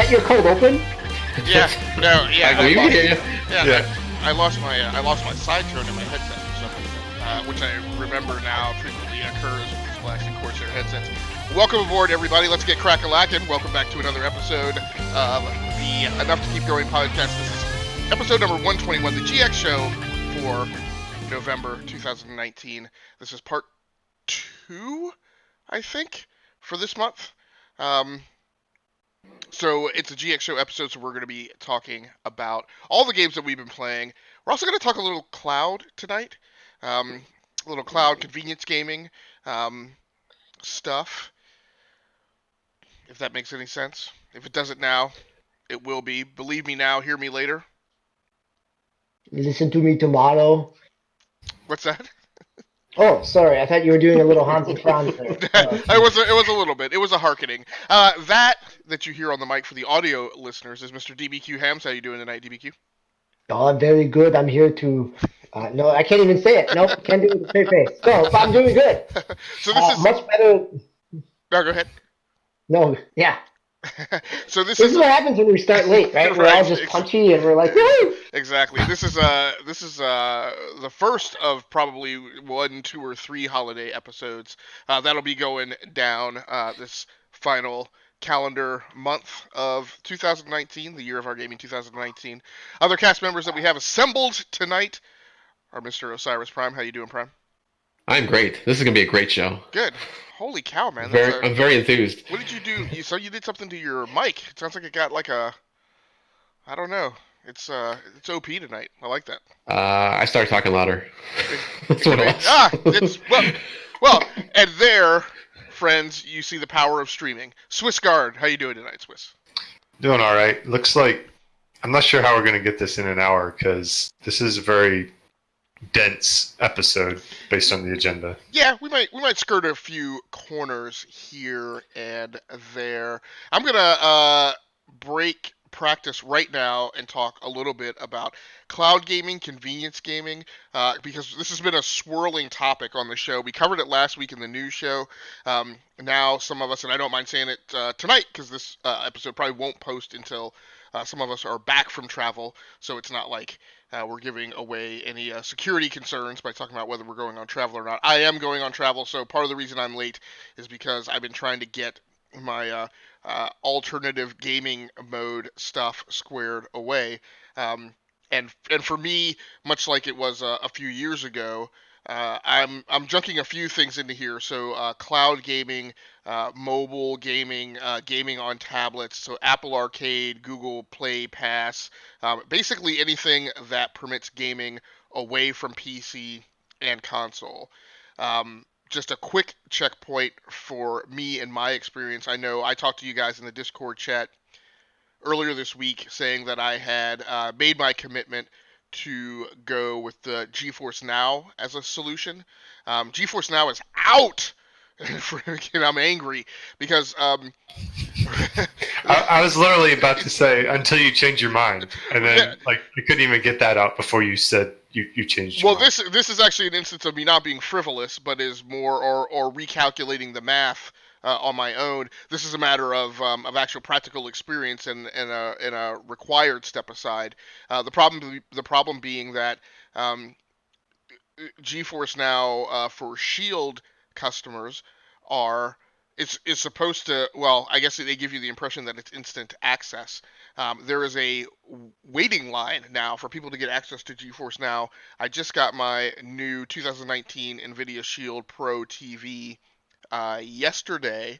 forget your code open? Yeah, no, yeah. We can hear you. Yeah. I lost my side tone in my headset for some reason, which I remember now frequently occurs with these blasting Corsair headsets. Welcome aboard, everybody. Let's get crack-a-lackin'. Welcome back to another episode of the Enough to Keep Going podcast. This is episode number 121, the GX show for November 2019. This is part 2, I think, for this month. So it's a GX show episode, so we're going to be talking about all the games that we've been playing. We're also going to talk a little cloud tonight, a little cloud convenience gaming stuff, if that makes any sense. If it doesn't now, it will be. Believe me now, hear me later. Listen to me tomorrow. What's that? Oh, sorry. I thought you were doing a little Hans and Franz there. It was a little bit. It was a hearkening. That you hear on the mic for the audio listeners is Mr. DBQ Hams. How you doing tonight, DBQ? Oh, I'm very good. I'm here to... no, I can't even say it. Nope, can't do it with a straight face. No, but I'm doing good. So this is... Much better... No, go ahead. No, yeah. So this is what happens when we start late, right? We're all just punchy and we're like, woo! Exactly. This is the first of probably 1, 2, or 3 holiday episodes that'll be going down this final calendar month of 2019, the year of our gaming 2019. Other cast members that we have assembled tonight are Mr. Osiris Prime. How you doing, Prime? I'm great. This is gonna be a great show. Good. Holy cow, man! I'm very enthused. What did you do? You did something to your mic. It sounds like it got like a... I don't know. It's OP tonight. I like that. I started talking louder. That's what it was. Well, and there, friends, you see the power of streaming. Swiss Guard, how you doing tonight, Swiss? Doing all right. Looks like I'm not sure how we're going to get this in an hour because this is a very dense episode based on the agenda. Yeah, we might skirt a few corners here and there. I'm gonna break practice right now and talk a little bit about cloud gaming, convenience gaming, because this has been a swirling topic on the show. We covered it last week in the news show. Now some of us, and I don't mind saying it tonight because this episode probably won't post until some of us are back from travel, so it's not like we're giving away any security concerns by talking about whether we're going on travel or not. I am going on travel, so part of the reason I'm late is because I've been trying to get my alternative gaming mode stuff squared away. And for me, much like it was a few years ago, I'm junking a few things into here. So cloud gaming, mobile gaming, gaming on tablets, so Apple Arcade, Google Play Pass, basically anything that permits gaming away from PC and console. Just a quick checkpoint for me and my experience. I know I talked to you guys in the Discord chat earlier this week saying that I had made my commitment to go with the GeForce Now as a solution. GeForce Now is out! And I'm angry because... I was literally about to say, until you change your mind. And then, you couldn't even get that out before you said you changed your mind. Well, this is actually an instance of me not being frivolous, but is more or recalculating the math on my own. This is a matter of actual practical experience and a required step aside. The problem being that GeForce Now for Shield customers is supposed to, well, I guess they give you the impression that it's instant access. There is a waiting line now for people to get access to GeForce Now. I just got my new 2019 NVIDIA Shield Pro TV yesterday,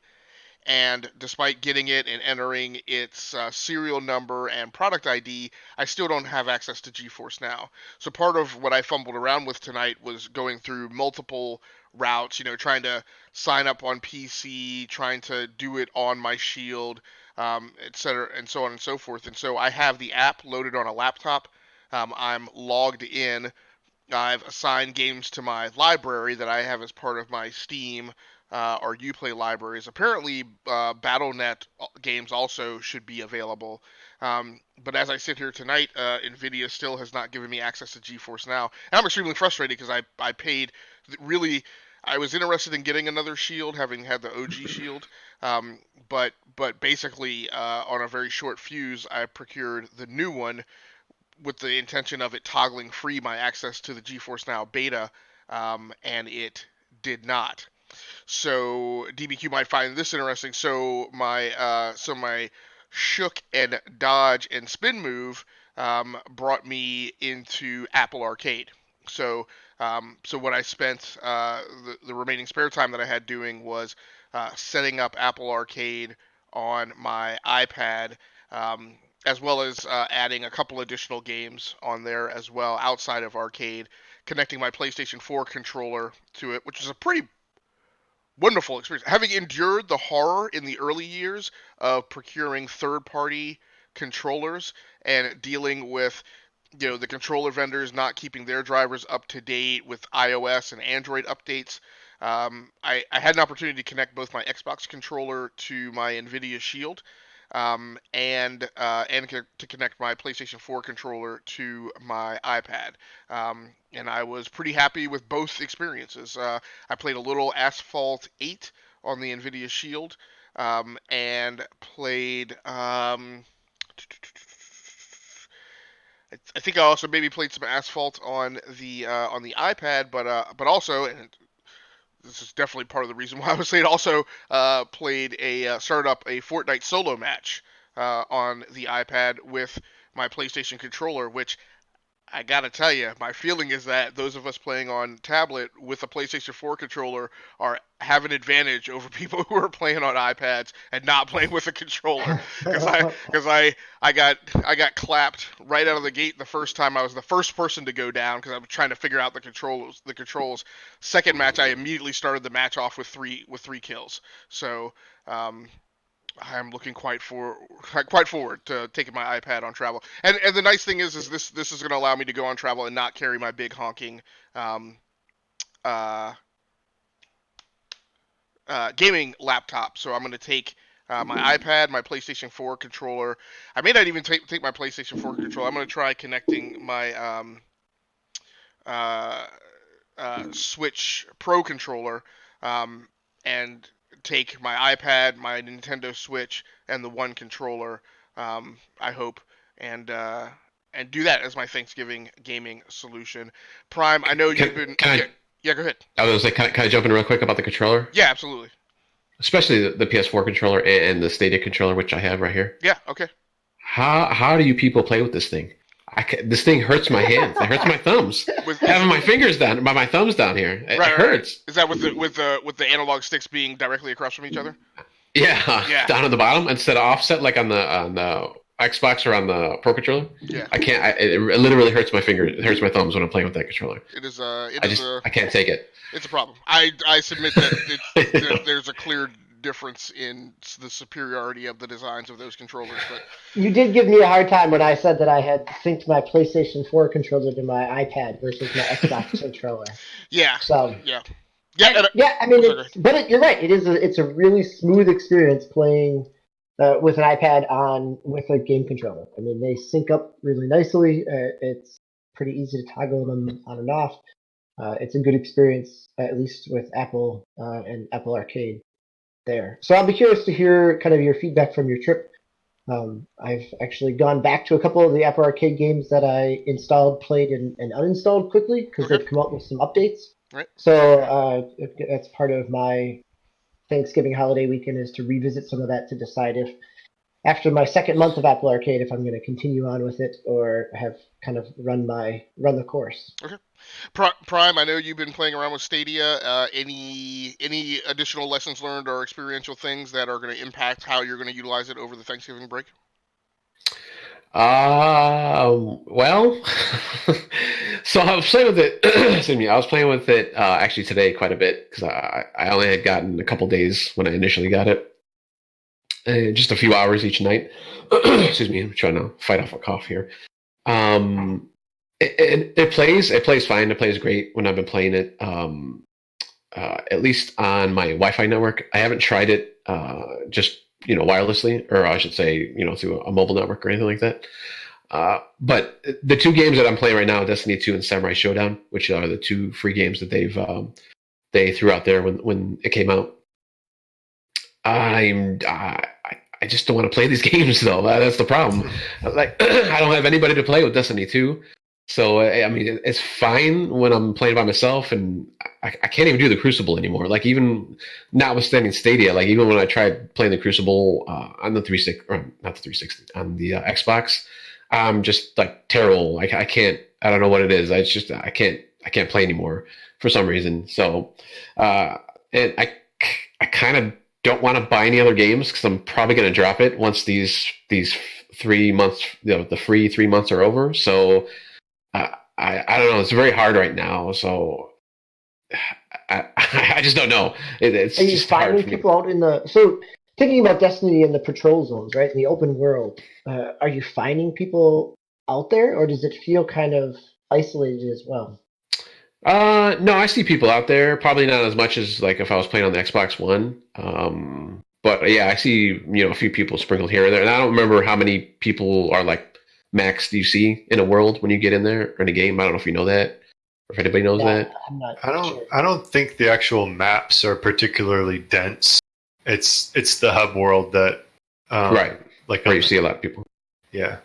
and despite getting it and entering its serial number and product ID, I still don't have access to GeForce Now. So part of what I fumbled around with tonight was going through multiple routes, trying to sign up on PC, trying to do it on my Shield, etc., and so on and so forth. And so I have the app loaded on a laptop. I'm logged in. I've assigned games to my library that I have as part of my Steam or Uplay libraries. Apparently, Battle.net games also should be available. But as I sit here tonight, NVIDIA still has not given me access to GeForce Now. And I'm extremely frustrated because I paid really I was interested in getting another shield, having had the OG shield, but basically on a very short fuse, I procured the new one with the intention of it toggling free my access to the GeForce Now beta, and it did not. So DBQ might find this interesting. So my shook and dodge and spin move brought me into Apple Arcade. So so what I spent the remaining spare time that I had doing was setting up Apple Arcade on my iPad. As well as adding a couple additional games on there as well outside of arcade, connecting my PlayStation 4 controller to it, which is a pretty wonderful experience. Having endured the horror in the early years of procuring third-party controllers and dealing with the controller vendors not keeping their drivers up to date with iOS and Android updates, I had an opportunity to connect both my Xbox controller to my NVIDIA Shield, and to connect my PlayStation 4 controller to my iPad. And I was pretty happy with both experiences. I played a little Asphalt 8 on the NVIDIA Shield, and played. I think I also maybe played some Asphalt on the iPad, but also, and this is definitely part of the reason why I was late. Also, started up a Fortnite solo match on the iPad with my PlayStation controller, which I gotta tell you, my feeling is that those of us playing on tablet with a PlayStation 4 controller have an advantage over people who are playing on iPads and not playing with a controller. Because I got clapped right out of the gate the first time. I was the first person to go down because I was trying to figure out the controls. Second match, I immediately started the match off with three kills. So. I'm looking quite forward to taking my iPad on travel. And the nice thing is this is going to allow me to go on travel and not carry my big honking gaming laptop. So I'm going to take my iPad, my PlayStation 4 controller. I may not even take my PlayStation 4 controller. I'm going to try connecting my Switch Pro controller, and take my iPad, my Nintendo Switch, and the one controller, I hope, and do that as my Thanksgiving gaming solution. Prime, I know you've been... Yeah, go ahead. I was like, can I jump in real quick about the controller? Yeah, absolutely. Especially the PS4 controller and the Stadia controller, which I have right here. Yeah, okay. How do you people play with this thing? This thing hurts my hands. It hurts my thumbs. Having my fingers down, my thumbs down here, it hurts. Is that with the analog sticks being directly across from each other? Yeah, down at the bottom instead of offset like on the Xbox or on the Pro controller. Yeah, I can't. It literally hurts my fingers. It hurts my thumbs when I'm playing with that controller. I can't take it. It's a problem. I submit that there's a clear difference in the superiority of the designs of those controllers. But you did give me a hard time when I said that I had synced my PlayStation 4 controller to my iPad versus my Xbox controller. Yeah. So yeah. I mean, you're right. It's a really smooth experience playing with an iPad with a game controller. I mean, they sync up really nicely. It's pretty easy to toggle them on and off. It's a good experience, at least with Apple and Apple Arcade there. So I'll be curious to hear kind of your feedback from your trip. I've actually gone back to a couple of the Apple Arcade games that I installed, played, and uninstalled quickly because they've come out with some updates. Right. So that's part of my Thanksgiving holiday weekend is to revisit some of that to decide if, after my second month of Apple Arcade, if I'm going to continue on with it or have kind of run the course. Okay. Prime, I know you've been playing around with Stadia. Any additional lessons learned or experiential things that are going to impact how you're going to utilize it over the Thanksgiving break? Well, so I was playing with it. Excuse me. I was playing with it actually today quite a bit because I only had gotten a couple days when I initially got it, just a few hours each night. Excuse me. I'm trying to fight off a cough here. It plays fine. It plays great when I've been playing it. At least on my Wi-Fi network. I haven't tried it just wirelessly, or I should say, through a mobile network or anything like that. But the two games that I'm playing right now, Destiny 2 and Samurai Showdown, which are the two free games that they've they threw out there when it came out. I just don't want to play these games though. That's the problem. Like I don't have anybody to play with Destiny 2. So I mean, it's fine when I'm playing by myself, and I can't even do the Crucible anymore. Like even notwithstanding Stadia, like even when I tried playing the Crucible on the 360, or not the 360, on the Xbox, I'm just like terrible. I can't. I don't know what it is. I can't play anymore for some reason. So and I kind of don't want to buy any other games because I'm probably going to drop it once these 3 months, the free 3 months are over. So. I don't know. It's very hard right now, so I just don't know. It's Are you just hard finding for me. people out in the so thinking about Destiny in the patrol zones, right? In the open world, are you finding people out there, or does it feel kind of isolated as well? No, I see people out there. Probably not as much as like if I was playing on the Xbox One. But yeah, I see a few people sprinkled here and there, and I don't remember how many people are like max do you see in a world when you get in there or in a game. I don't know if you know that or if anybody knows that. I'm not. Sure. I don't think the actual maps are particularly dense. It's the hub world that Right, like where you see a lot of people. Yeah.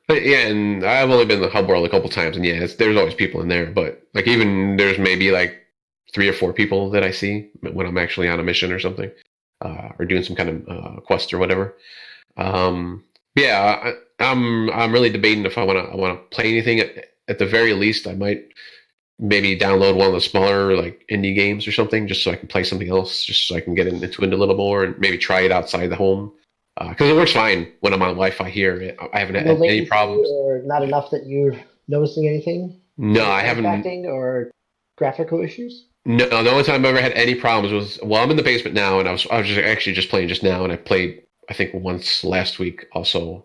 But yeah, and I've only been in the hub world a couple times, and yeah, there's always people in there. But like even there's maybe like 3 or 4 people that I see when I'm actually on a mission or something, or doing some kind of quest or whatever. Yeah, I'm really debating if I want to play anything. At the very least, I might maybe download one of the smaller like indie games or something, just so I can play something else, just so I can get into it a little more, and maybe try it outside the home. Because it works fine when I'm on Wi-Fi here. I haven't had No any latency problems. or not enough that you're noticing anything? No, I haven't. Impacting or graphical issues? No, the only time I've ever had any problems was I'm in the basement now, and I was just actually just playing just now, and I played I think once last week also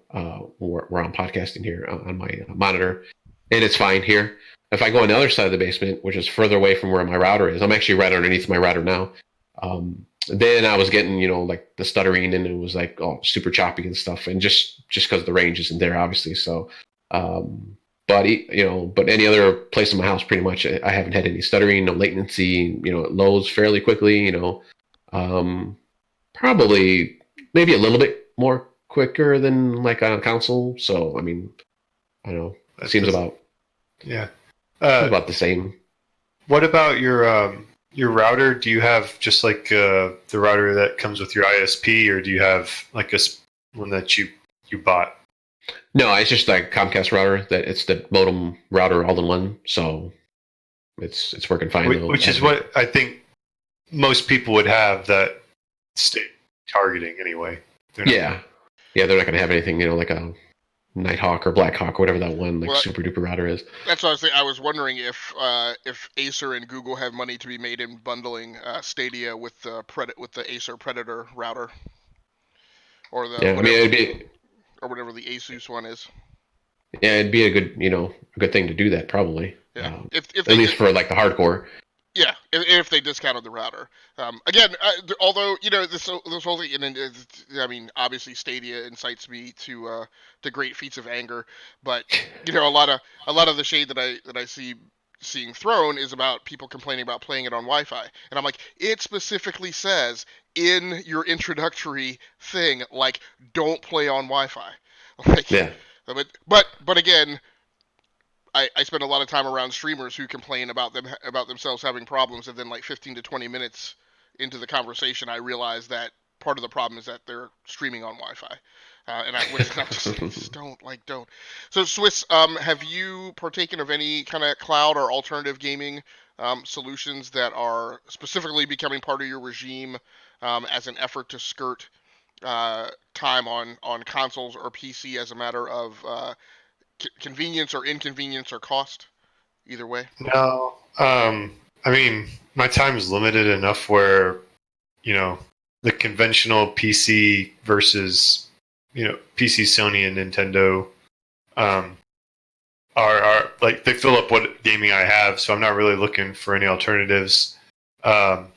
where I'm podcasting here on my monitor, and it's fine here. If I go on the other side of the basement, which is further away from where my router is, I'm actually right underneath my router now. Then I was getting like the stuttering, and it was like super choppy and stuff, and just because the range isn't there, obviously. So, but any other place in my house, pretty much, I haven't had any stuttering, no latency. It loads fairly quickly. Probably maybe a little bit more quicker than like on a console. So I mean, I don't know. It seems about the same. What about your router? Do you have just like the router that comes with your ISP, or do you have like one that you bought? No, it's just like Comcast router. That it's the modem router all in one. So it's working fine. Which is what I think most people would have that state targeting anyway. Yeah, they're not going to have anything, like a Nighthawk or Blackhawk or whatever that one super duper router is. That's what I was saying. I was wondering if Acer and Google have money to be made in bundling Stadia with the Acer Predator router, or whatever the Asus one is. Yeah, it'd be a good thing to do that probably. Yeah, at least for like the hardcore. Yeah, if they discounted the router. Again, although this whole thing, I mean, obviously Stadia incites me to great feats of anger, but a lot of the shade that I see seeing thrown is about people complaining about playing it on Wi-Fi, and I'm like, it specifically says in your introductory thing, like, don't play on Wi-Fi. Like, yeah. But again, I spend a lot of time around streamers who complain about themselves having problems, and then like 15 to 20 minutes into the conversation, I realize that part of the problem is that they're streaming on Wi-Fi, and I just don't. So Swiss, have you partaken of any kind of cloud or alternative gaming solutions that are specifically becoming part of your regime as an effort to skirt time on consoles or PC as a matter of convenience or inconvenience or cost? Either way. No. I mean, my time is limited enough where, the conventional PC versus, PC, Sony, and Nintendo are like, they fill up what gaming I have, so I'm not really looking for any alternatives. I'm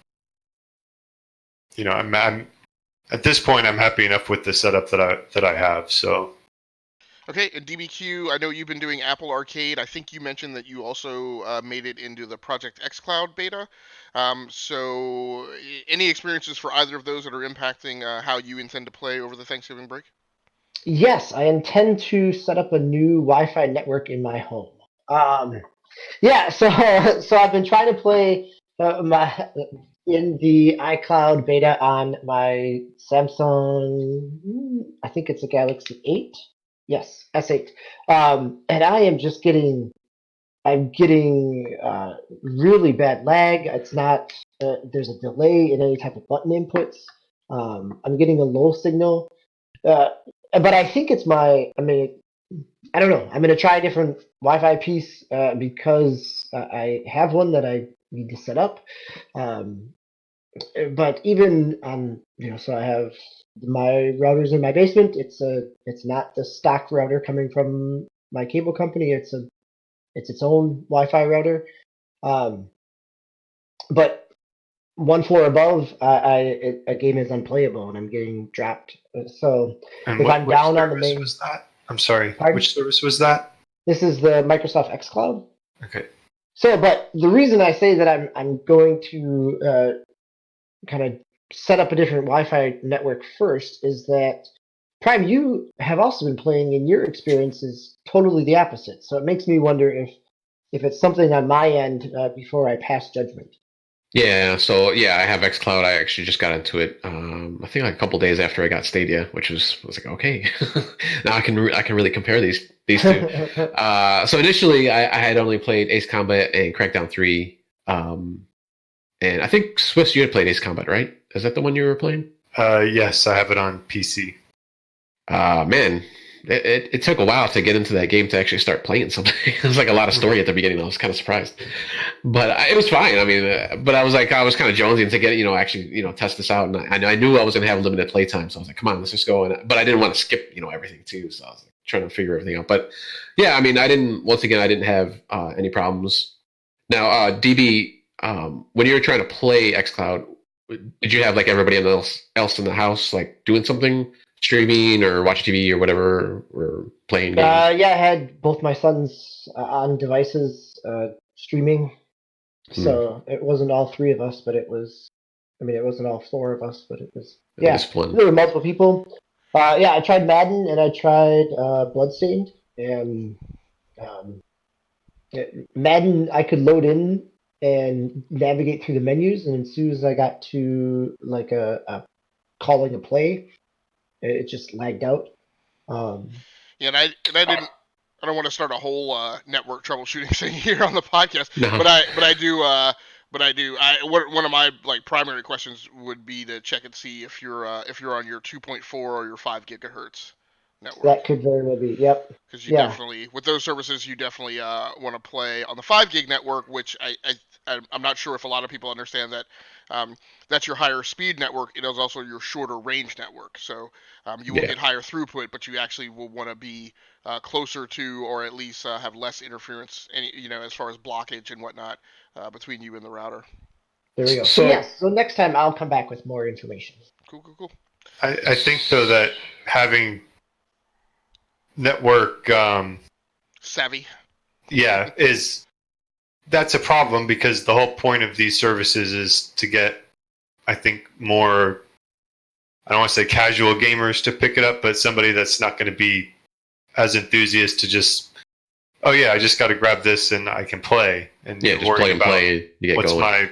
at this point, I'm happy enough with the setup that I have, so. Okay, and DBQ, I know you've been doing Apple Arcade. I think you mentioned that you also made it into the Project xCloud beta. So, any experiences for either of those that are impacting how you intend to play over the Thanksgiving break? Yes, I intend to set up a new Wi-Fi network in my home. Yeah, so so I've been trying to play my in the iCloud beta on my Samsung. I think it's a Galaxy 8. Yes, S8. And I am just getting. I'm getting really bad lag. It's not. There's a delay in any type of button inputs. I'm getting a low signal. Uh, but I think it's my. I mean, I don't know. I'm going to try a different Wi-Fi piece because I have one that I need to set up. Um, but even on, so I have my routers in my basement. It's not the stock router coming from my cable company. It's its own Wi-Fi router. Um, but one floor above, a game is unplayable and I'm getting dropped. So And if I'm which down on the service main, was that? I'm sorry. pardon? Which service was that? This is the Microsoft xCloud. Okay. So, but the reason I say that I'm going to kind of set up a different Wi-Fi network first is that Prime, you have also been playing, and your experience is totally the opposite. So it makes me wonder if it's something on my end before I pass judgment. Yeah, so yeah, I have xCloud. I actually just got into it. I think like a couple days after I got Stadia, which was like okay, now I can really compare these two. So initially, I had only played Ace Combat and Crackdown 3, and I think Swiss, you had played Ace Combat, right? Is that the one you were playing? Yes, I have it on PC. Man, it took a while to get into that game to actually start playing something. It was like a lot of story at the beginning. I was kind of surprised, but it was fine. I mean, but I was kind of jonesing to get it, actually, test this out. And I knew I was going to have limited playtime, so I was like, come on, let's just go. But I didn't want to skip, everything too. So I was like, trying to figure everything out. But yeah, I mean, I didn't have any problems. Now, DB, when you were trying to play xCloud, did you have like everybody else in the house like doing something? Streaming or watching TV or whatever, or playing games? Yeah, I had both my sons on devices streaming, so it wasn't all three of us, but it was. I mean, it wasn't all four of us, but it was. Yeah, there were multiple people. Yeah, I tried Madden and I tried Bloodstained, and Madden I could load in and navigate through the menus, and as soon as I got to like a calling a play, it just lagged out. Yeah, and I didn't. I don't want to start a whole network troubleshooting thing here on the podcast, No. but I do. One of my like primary questions would be to check and see if you're on your 2.4 or your 5 gigahertz network. That could very well be. Yep. Because you definitely, with those services, you definitely want to play on the 5 gig network, which I'm not sure if a lot of people understand that that's your higher speed network. It is also your shorter range network. So you will get higher throughput, but you actually will want to be closer to, or at least have less interference, as far as blockage and whatnot between you and the router. There we go. So yes, so next time I'll come back with more information. Cool. I think though that having network savvy, that's a problem because the whole point of these services is to get, I think, more, I don't want to say casual gamers to pick it up, but somebody that's not going to be as enthusiast to just, oh yeah, I just got to grab this and I can play. And just play and play. You get what's going. my,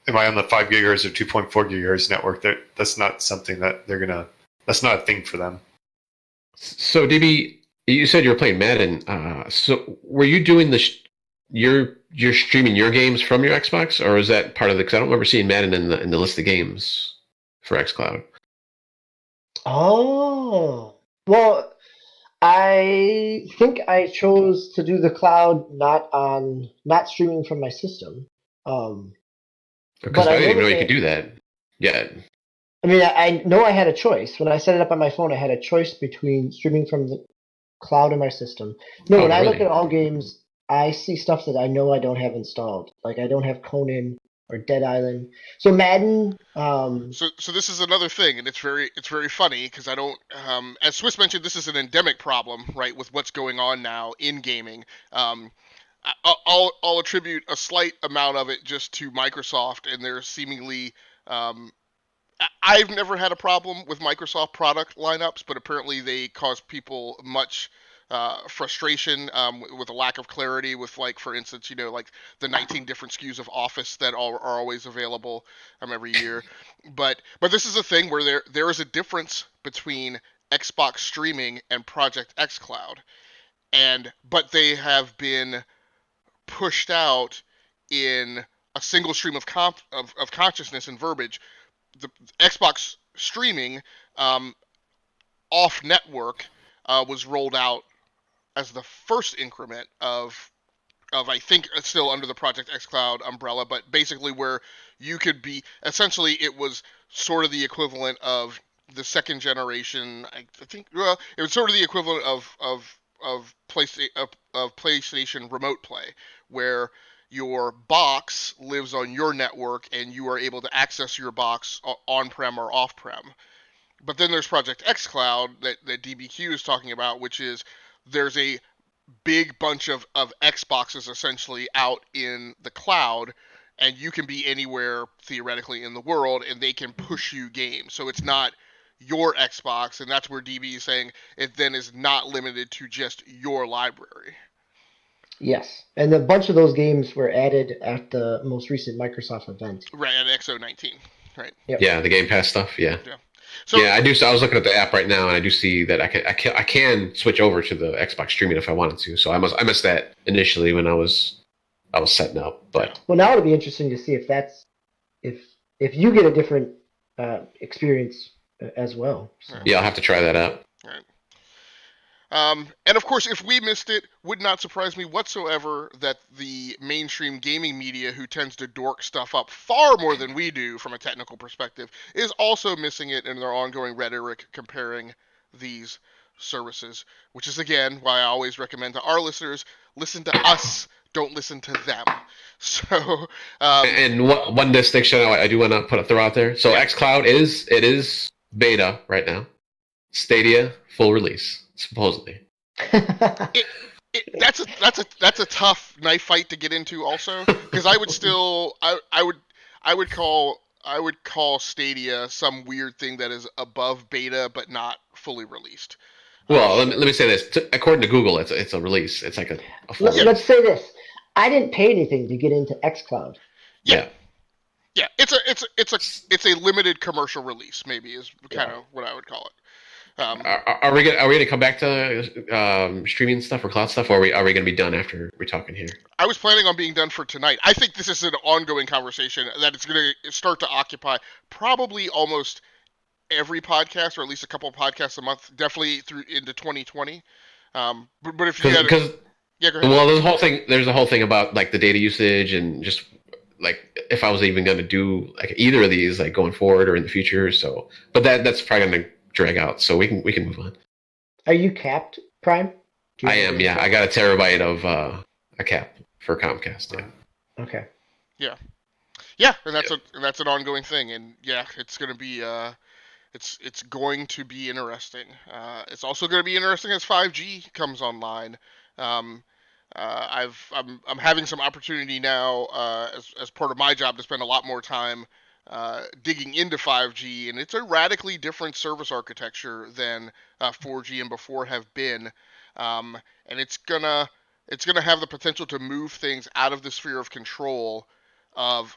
am I on the 5 gigahertz or 2.4 gigahertz network? That's not something that that's not a thing for them. So DB, you said you were playing Madden. So were you doing you're streaming your games from your Xbox, or is that part of the? Because I don't remember seeing Madden in the list of games for xCloud. Oh, well, I think I chose to do the cloud not streaming from my system. Because I didn't even know you could do that. Yeah. I mean, I know I had a choice. When I set it up on my phone, I had a choice between streaming from the cloud in my system. No, when I look at all games, I see stuff that I know I don't have installed. Like I don't have Conan or Dead Island. So Madden. So this is another thing, and it's very funny because I don't. As Swiss mentioned, this is an endemic problem, right, with what's going on now in gaming. I'll attribute a slight amount of it just to Microsoft and their seemingly. I've never had a problem with Microsoft product lineups, but apparently they cause people much frustration with a lack of clarity. With, like, for instance, like the 19 different SKUs of Office that are always available every year. But this is a thing where there is a difference between Xbox streaming and Project xCloud, but they have been pushed out in a single stream of consciousness and verbiage. The Xbox streaming off network was rolled out as the first increment of I think it's still under the Project xCloud umbrella, but basically where you could be essentially, it was sort of the equivalent of the second generation. I think, well, it was sort of the equivalent of PlayStation Remote Play, where your box lives on your network and you are able to access your box on-prem or off-prem. But then there's Project xCloud that DBQ is talking about, which is there's a big bunch of Xboxes essentially out in the cloud, and you can be anywhere theoretically in the world, and they can push you games. So it's not your Xbox, and that's where DB is saying it then is not limited to just your library. Yes, and a bunch of those games were added at the most recent Microsoft event. Right, at XO19, right? Yep. Yeah, the Game Pass stuff. Yeah. So, yeah, I do. So I was looking at the app right now, and I do see that I can switch over to the Xbox streaming if I wanted to. So I missed that initially when I was setting up. But well, now it'll be interesting to see if that's if you get a different experience as well. So. Yeah, I'll have to try that out. Right. And of course, if we missed it, would not surprise me whatsoever that the mainstream gaming media, who tends to dork stuff up far more than we do from a technical perspective, is also missing it in their ongoing rhetoric comparing these services, which is, again, why I always recommend to our listeners, listen to us, don't listen to them. So, and one distinction I do want to throw out there. So xCloud is beta right now. Stadia full release. Supposedly, that's a tough knife fight to get into, also, because I would call Stadia some weird thing that is above beta but not fully released. Well, let me say this. According to Google, it's a release. It's like a full release. Let's say this: I didn't pay anything to get into xCloud. Yeah. It's a limited commercial release. Maybe is kind of what I would call it. Are we gonna come back to streaming stuff or cloud stuff, or are we gonna be done after we're talking here? I was planning on being done for tonight. I think this is an ongoing conversation that it's going to start to occupy probably almost every podcast, or at least a couple of podcasts a month, definitely through into 2020. But if you go ahead. Well, there's a whole thing about like the data usage and just like if I was even going to do like either of these like going forward or in the future. So, but that's probably going to drag out, so we can move on. Are you capped, Prime? I am, yeah. I got a terabyte of a cap for Comcast. Yeah. Okay. Yeah, and that's an ongoing thing, and yeah, it's going to be it's going to be interesting. It's also going to be interesting as 5G comes online. I'm having some opportunity now as part of my job to spend a lot more time digging into 5G, and it's a radically different service architecture than 4G and before have been, and it's gonna have the potential to move things out of the sphere of control of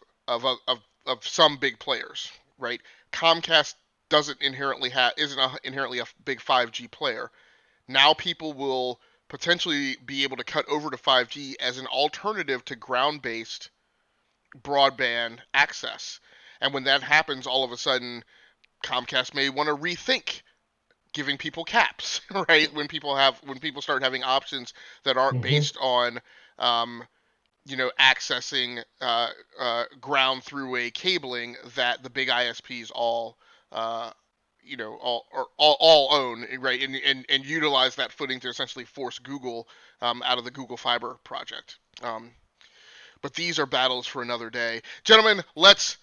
some big players, right? Comcast isn't inherently a big 5G player. Now people will potentially be able to cut over to 5G as an alternative to ground-based broadband access. And when that happens, all of a sudden, Comcast may want to rethink giving people caps, right? When people start having options that aren't based on, accessing ground through a cabling that the big ISPs all own, right? And utilize that footing to essentially force Google out of the Google Fiber project. but these are battles for another day. Gentlemen, let's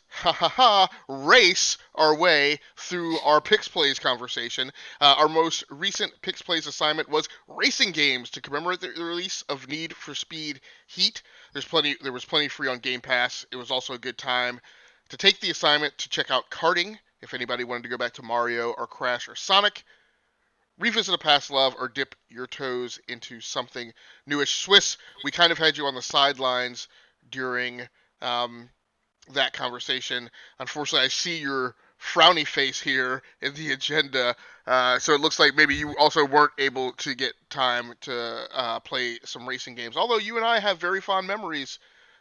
race our way through our Pickz PlayZ conversation. Our most recent Pickz PlayZ assignment was racing games to commemorate the release of Need for Speed Heat. There was plenty free on Game Pass. It was also a good time to take the assignment to check out karting, if anybody wanted to go back to Mario or Crash or Sonic, revisit a past love, or dip your toes into something newish. Swiss, we kind of had you on the sidelines during that conversation. Unfortunately, I see your frowny face here in the agenda, so it looks like maybe you also weren't able to get time to play some racing games. Although you and I have very fond memories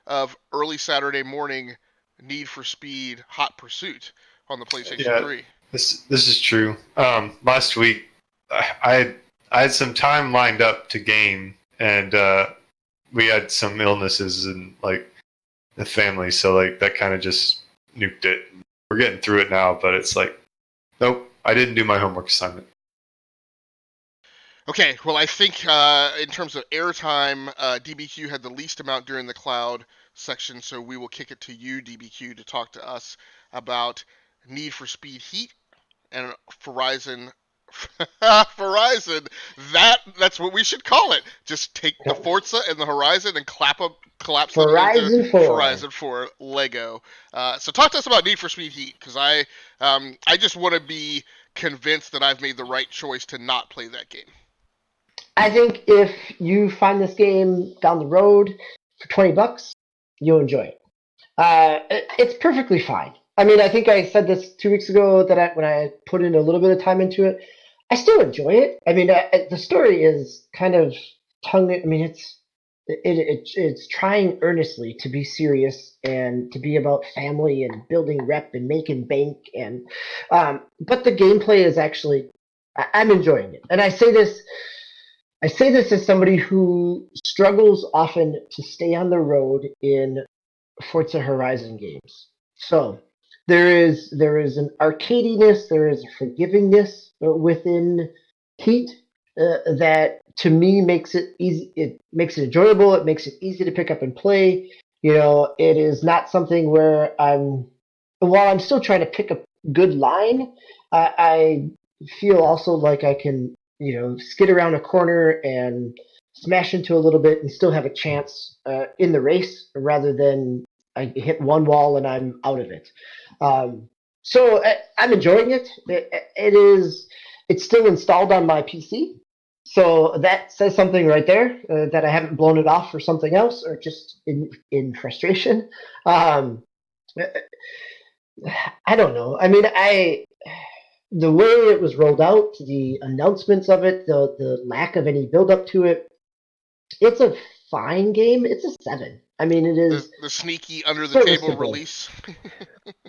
of early Saturday morning Need for Speed Hot Pursuit on the PlayStation 3. This is true. Last week, I had some time lined up to game, and we had some illnesses in like the family, so like that kind of just nuked it. We're getting through it now, but it's like, nope, I didn't do my homework assignment. Okay, well, I think in terms of airtime, DBQ had the least amount during the cloud section, so we will kick it to you, DBQ, to talk to us about Need for Speed Heat and Horizon. Horizon, that's what we should call it. Just take the Forza and the Horizon and collapse them into Horizon 4 Lego. So talk to us about Need for Speed Heat, because I just want to be convinced that I've made the right choice to not play that game. I think if you find this game down the road for $20, you'll enjoy it. It's perfectly fine. I mean, I think I said this 2 weeks ago that when I put in a little bit of time into it, I still enjoy it. I mean, the story is kind of tongue. I mean, it's trying earnestly to be serious and to be about family and building rep and making bank, and but the gameplay is actually, I'm enjoying it. And I say this as somebody who struggles often to stay on the road in Forza Horizon games. So there is an arcadiness, there is a forgivingness within Heat that to me makes it easy. It makes it enjoyable. It makes it easy to pick up and play. You know, it is not something where while I'm still trying to pick a good line, I feel also like I can, skid around a corner and smash into a little bit and still have a chance in the race, rather than I hit one wall and I'm out of it. So I'm enjoying it. It's still installed on my PC, so that says something right there, that I haven't blown it off for something else or just in frustration. I don't know. I mean, the way it was rolled out, the announcements of it, the lack of any build up to it, it's a fine game. It's a 7. I mean, it is the sneaky under the table release.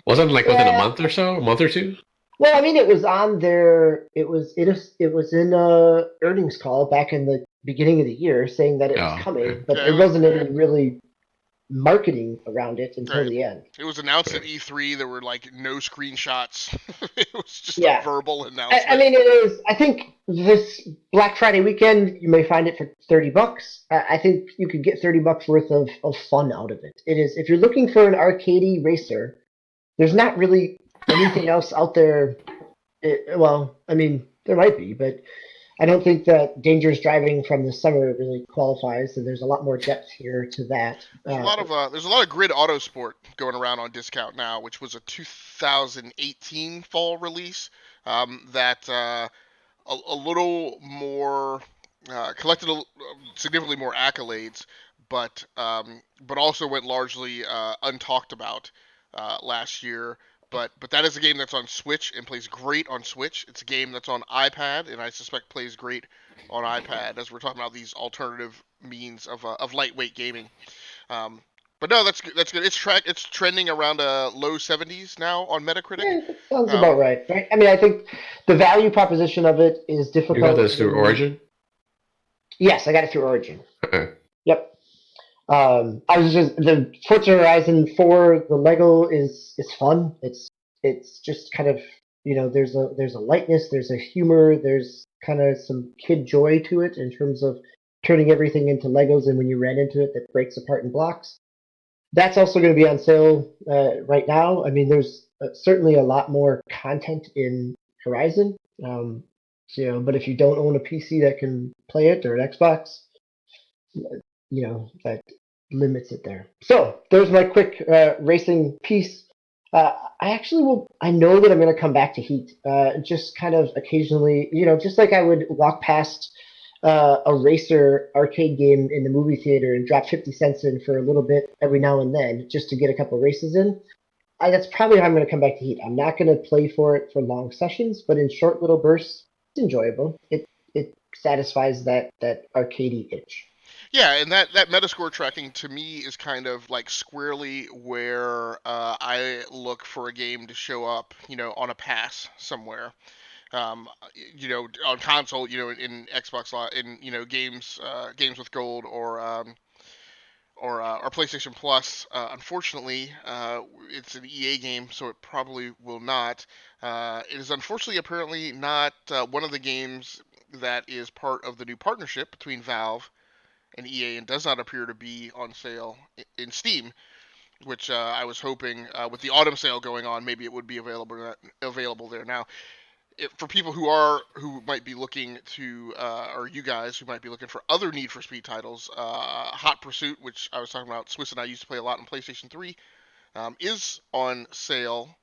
Wasn't it like within a month or two? Well, I mean, it was on there. It was in a earnings call back in the beginning of the year saying that it was coming, but there wasn't any really marketing around it until the end. It was announced at E3. There were like no screenshots. It was just a verbal announcement. I mean, it is. I think this Black Friday weekend you may find it for $30. I think you could get $30 worth of fun out of it. It is. If you're looking for an arcadey racer, there's not really anything else out there. Well, I mean, there might be, but I don't think that Dangerous Driving from the summer really qualifies, and there's a lot more depth here to that. There's a lot of Grid Autosport going around on discount now, which was a 2018 fall release that a little more collected significantly more accolades, but also went largely untalked about last year. But that is a game that's on Switch and plays great on Switch. It's a game that's on iPad, and I suspect plays great on iPad, as we're talking about these alternative means of lightweight gaming. But no, that's good. It's trending around low 70s now on Metacritic. Yeah, that sounds about right. I mean, I think the value proposition of it is difficult. You got this through Origin? Yes, I got it through Origin. Okay. Yep. The Forza Horizon 4, the Lego is fun. It's just kind of, there's a lightness, there's a humor, there's kind of some kid joy to it in terms of turning everything into Legos, and when you ran into it, that breaks apart in blocks. That's also going to be on sale right now. I mean, there's certainly a lot more content in Horizon. But if you don't own a PC that can play it or an Xbox, that limits it there. So there's my quick racing piece. I actually will. I know that I'm going to come back to Heat. Just kind of occasionally, just like I would walk past a racer arcade game in the movie theater and drop 50 cents in for a little bit every now and then just to get a couple races in. That's probably how I'm going to come back to Heat. I'm not going to play for it for long sessions, but in short little bursts, it's enjoyable. It satisfies that arcadey itch. Yeah, and that Metascore tracking to me is kind of like squarely where I look for a game to show up, on a pass somewhere. On console, in Xbox Live, in games with gold or PlayStation Plus. Unfortunately, it's an EA game, so it probably will not. It is unfortunately apparently not one of the games that is part of the new partnership between Valve and EA, and does not appear to be on sale in Steam. Which I was hoping, with the autumn sale going on, maybe it would be available there now. For people who might be looking to, or you guys who might be looking for other Need for Speed titles, Hot Pursuit, which I was talking about, Swiss and I used to play a lot on PlayStation 3, is on sale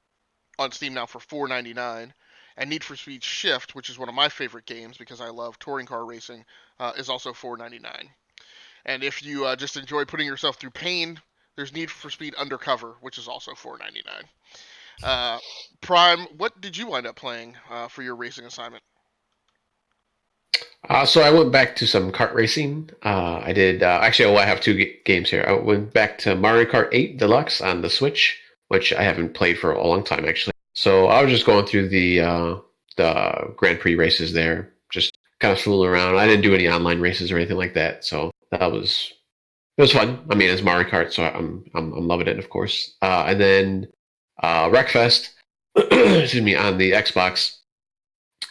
on Steam now for $4.99. And Need for Speed Shift, which is one of my favorite games because I love touring car racing, is also $4.99. And if you just enjoy putting yourself through pain, there's Need for Speed Undercover, which is also $4.99. Prime, what did you wind up playing for your racing assignment? So I went back to some kart racing. I did actually. I have two games here. I went back to Mario Kart 8 Deluxe on the Switch, which I haven't played for a long time actually. So I was just going through the Grand Prix races there, just kind of fooling around. I didn't do any online races or anything like that, so it was fun. I mean, it's Mario Kart, so I'm loving it, of course. And then Wreckfest, excuse me, on the Xbox.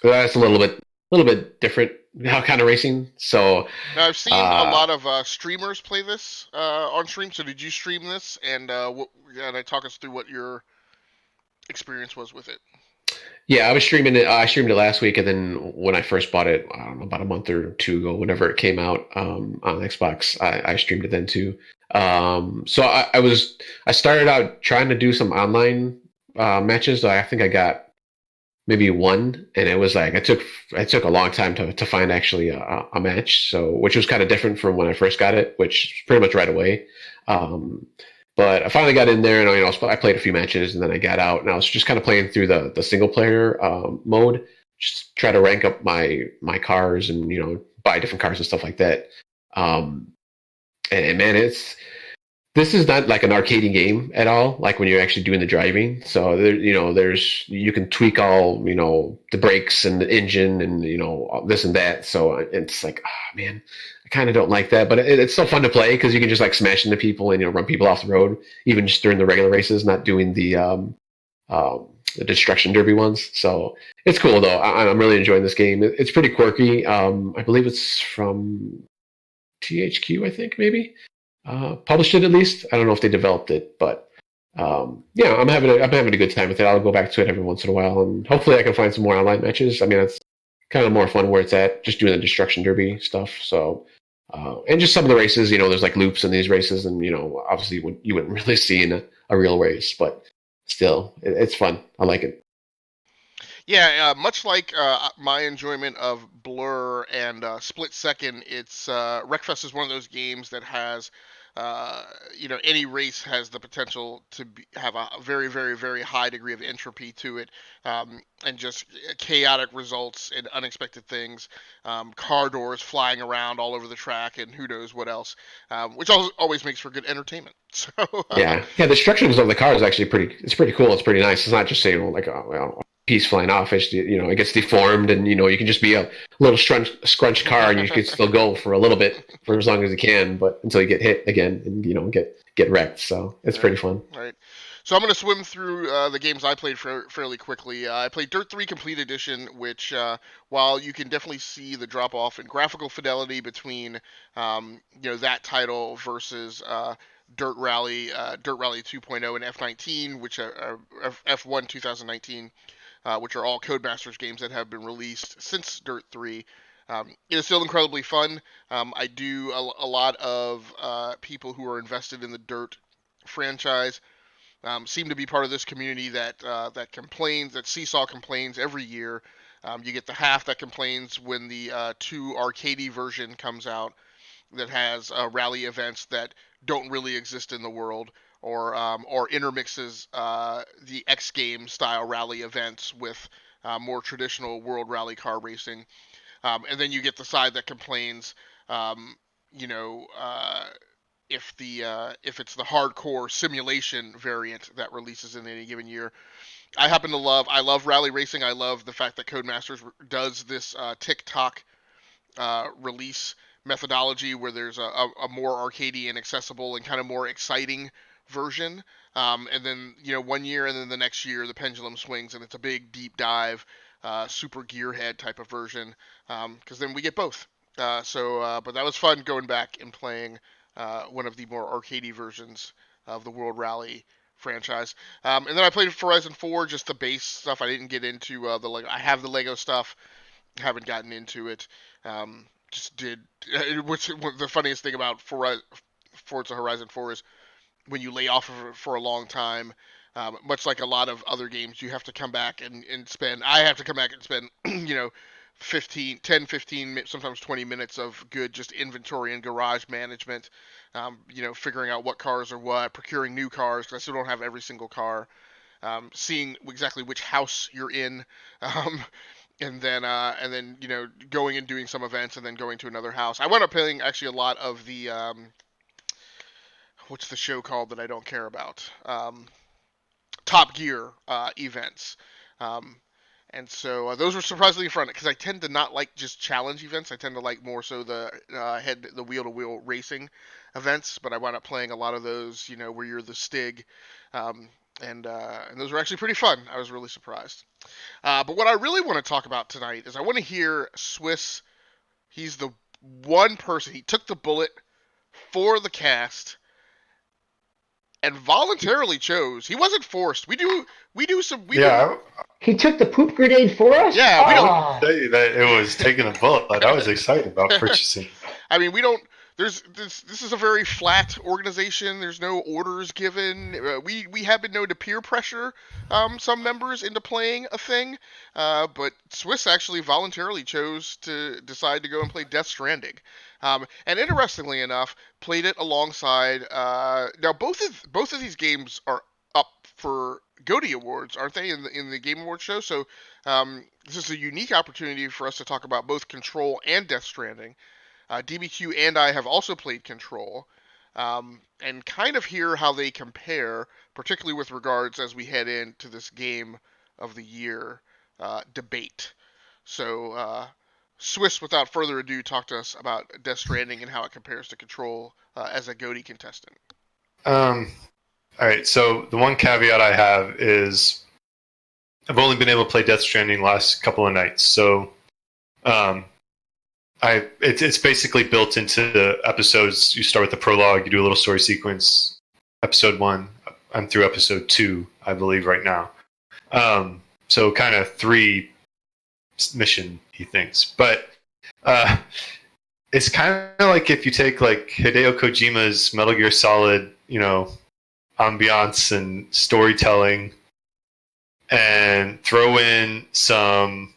That's a little bit different kind of racing. So Now, I've seen a lot of streamers play this on stream. So did you stream this? And talk us through what your experience was with it. yeah, I was streaming it. I streamed it last week, and then when I first bought it, I don't know, about a month or two ago, whenever it came out on Xbox, I streamed it then too. So I started out trying to do some online matches. I think I got maybe one, and it was like it took a long time to find actually a match. So which was kind of different from when I first got it, which pretty much right away. But I finally got in there, and I played a few matches, and then I got out, and I was just kind of playing through the single player mode, just try to rank up my cars and buy different cars and stuff like that. And man, this is not like an arcading game at all, like when you're actually doing the driving. So you can tweak all the brakes and the engine and this and that. So it's like, oh man, I kind of don't like that, but it's still fun to play because you can just like smash into people and run people off the road, even just during the regular races, not doing the destruction derby ones. So it's cool though. I'm really enjoying this game. It's pretty quirky. I believe it's from THQ, I think maybe. Published it at least. I don't know if they developed it, but yeah, I'm having a good time with it. I'll go back to it every once in a while, and hopefully I can find some more online matches. I mean, it's kind of more fun where it's at, just doing the destruction derby stuff. So, and just some of the races, there's like loops in these races, and obviously you wouldn't really see in a real race, but still, it's fun. I like it. Yeah, much like my enjoyment of Blur and Split Second, it's Wreckfest is one of those games that has, any race has the potential to have a very, very, very high degree of entropy to it, and just chaotic results and unexpected things, car doors flying around all over the track, and who knows what else, which always makes for good entertainment. So yeah, the destructions of the car is actually pretty cool. It's pretty nice. It's not just like piece flying off. It's, it gets deformed, and you can just be a little scrunched car, and you can still go for a little bit, for as long as you can, but until you get hit again and get wrecked. So it's pretty fun. Right. So I'm going to swim through the games I played fairly quickly. I played Dirt 3 Complete Edition, which, while you can definitely see the drop off in graphical fidelity between that title versus Dirt Rally 2.0 and F19, which are F1 2019, which are all Codemasters games that have been released since Dirt 3. It is still incredibly fun. I do a lot of people who are invested in the Dirt franchise seem to be part of this community that complains, that Seesaw complains every year. You get the half that complains when the 2 arcadey version comes out that has rally events that don't really exist in the world, or intermixes the X Games style rally events with more traditional world rally car racing. And then you get the side that complains, you know, if it's the hardcore simulation variant that releases in any given year. I love rally racing. I love the fact that Codemasters does this TikTok release methodology where there's a more arcadey and accessible and kind of more exciting version. And then, one year and then the next year the pendulum swings and it's a big deep dive, super gearhead type of version. Because then we get both. But that was fun going back and playing one of the more arcadey versions of the World Rally franchise. And then I played Horizon 4, just the base stuff. I didn't get into the Lego. I have the Lego stuff, haven't gotten into it. Just did. Which the funniest thing about Forza Horizon 4 is when you lay off of it for a long time, much like a lot of other games, you have to come back and spend. I have to come back and spend, 15, sometimes 20 minutes of good just inventory and garage management, figuring out what cars are what, procuring new cars, because I still don't have every single car, seeing exactly which house you're in, and then going and doing some events and then going to another house. I wound up playing actually a lot of the, what's the show called that I don't care about? Top Gear events. And so those were surprisingly fun because I tend to not like just challenge events. I tend to like more so the wheel-to-wheel racing events. But I wound up playing a lot of those, where you're the Stig, and those were actually pretty fun. I was really surprised. But what I really want to talk about tonight is I want to hear Swiss. He's the one person, he took the bullet for the cast and voluntarily chose. He wasn't forced. We do some. He took the poop grenade for us? Yeah, we don't tell you that it was taking a bullet. I was excited about purchasing. I mean, we don't. This is a very flat organization. There's no orders given. We have been known to peer pressure some members into playing a thing, but Swiss actually voluntarily chose to decide to go and play Death Stranding, and interestingly enough, played it alongside. Now both of these games are up for GOTY Awards, aren't they, in the Game Awards show? So this is a unique opportunity for us to talk about both Control and Death Stranding. DBQ and I have also played Control, and kind of hear how they compare, particularly with regards as we head into this Game of the Year debate. So, Swiss, without further ado, talk to us about Death Stranding and how it compares to Control as a GOTY contestant. All right, so the one caveat I have is I've only been able to play Death Stranding last couple of nights, so it's basically built into the episodes. You start with the prologue, you do a little story sequence. Episode 1, I'm through episode 2, I believe, right now. So kind of 3 mission-y things. But it's kind of like if you take like Hideo Kojima's Metal Gear Solid, ambiance and storytelling, and throw in some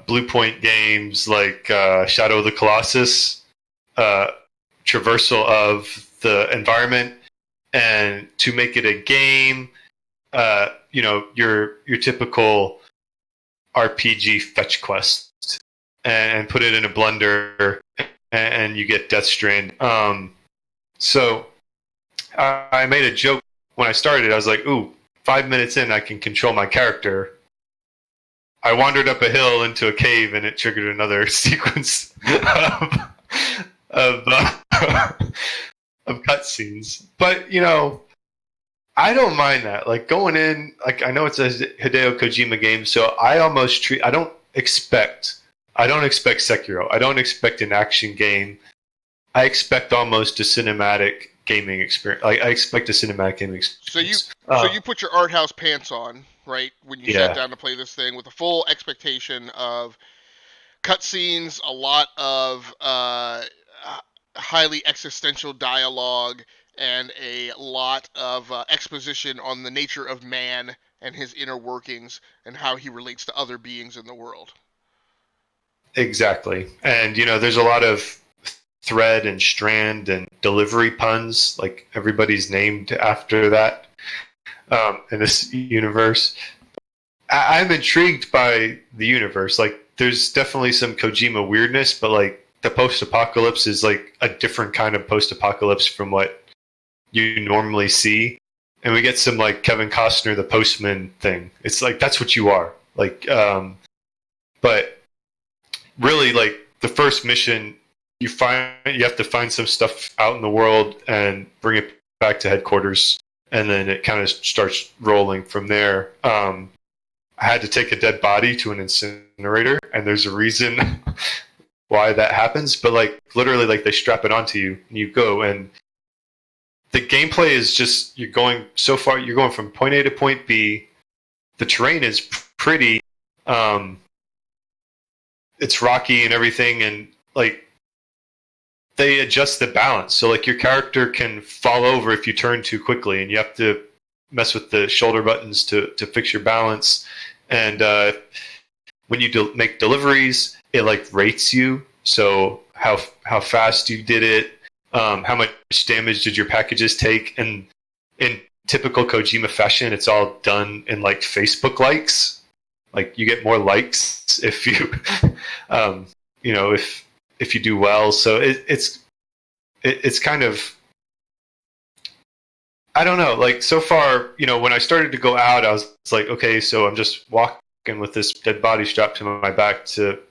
Blue Point games like Shadow of the Colossus, traversal of the environment, and to make it a game, your typical RPG fetch quest, and put it in a blender, and you get Death Strand. So I made a joke when I started. I was like, "Ooh, 5 minutes in, I can control my character." I wandered up a hill into a cave, and it triggered another sequence of cutscenes. But I don't mind that. Like going in, like I know it's a Hideo Kojima game, so I don't expect Sekiro. I don't expect an action game. I expect almost a cinematic gaming experience. I expect a cinematic gaming experience. So you put your art house pants on, right, when you sat down to play this thing with a full expectation of cutscenes, a lot of highly existential dialogue, and a lot of exposition on the nature of man and his inner workings and how he relates to other beings in the world. Exactly. And, there's a lot of thread and strand and delivery puns, like everybody's named after that in this universe. I'm intrigued by the universe. Like, there's definitely some Kojima weirdness, but like the post-apocalypse is like a different kind of post-apocalypse from what you normally see. And we get some like Kevin Costner, the postman thing. It's like, that's what you are. Like, but really, like the first mission, you have to find some stuff out in the world and bring it back to headquarters, and then it kind of starts rolling from there. I had to take a dead body to an incinerator, and there's a reason why that happens. But like literally, like they strap it onto you, and you go. And the gameplay is just you're going from point A to point B. The terrain is pretty. It's rocky and everything, and like they adjust the balance. So like your character can fall over if you turn too quickly, and you have to mess with the shoulder buttons to fix your balance. And when you make deliveries, it like rates you. So how fast you did it, how much damage did your packages take, and in typical Kojima fashion, it's all done in like Facebook likes. Like you get more likes if you, if you do well. So it's kind of, I don't know. Like so far, when I started to go out, I was like, okay, so I'm just walking with this dead body strapped to my back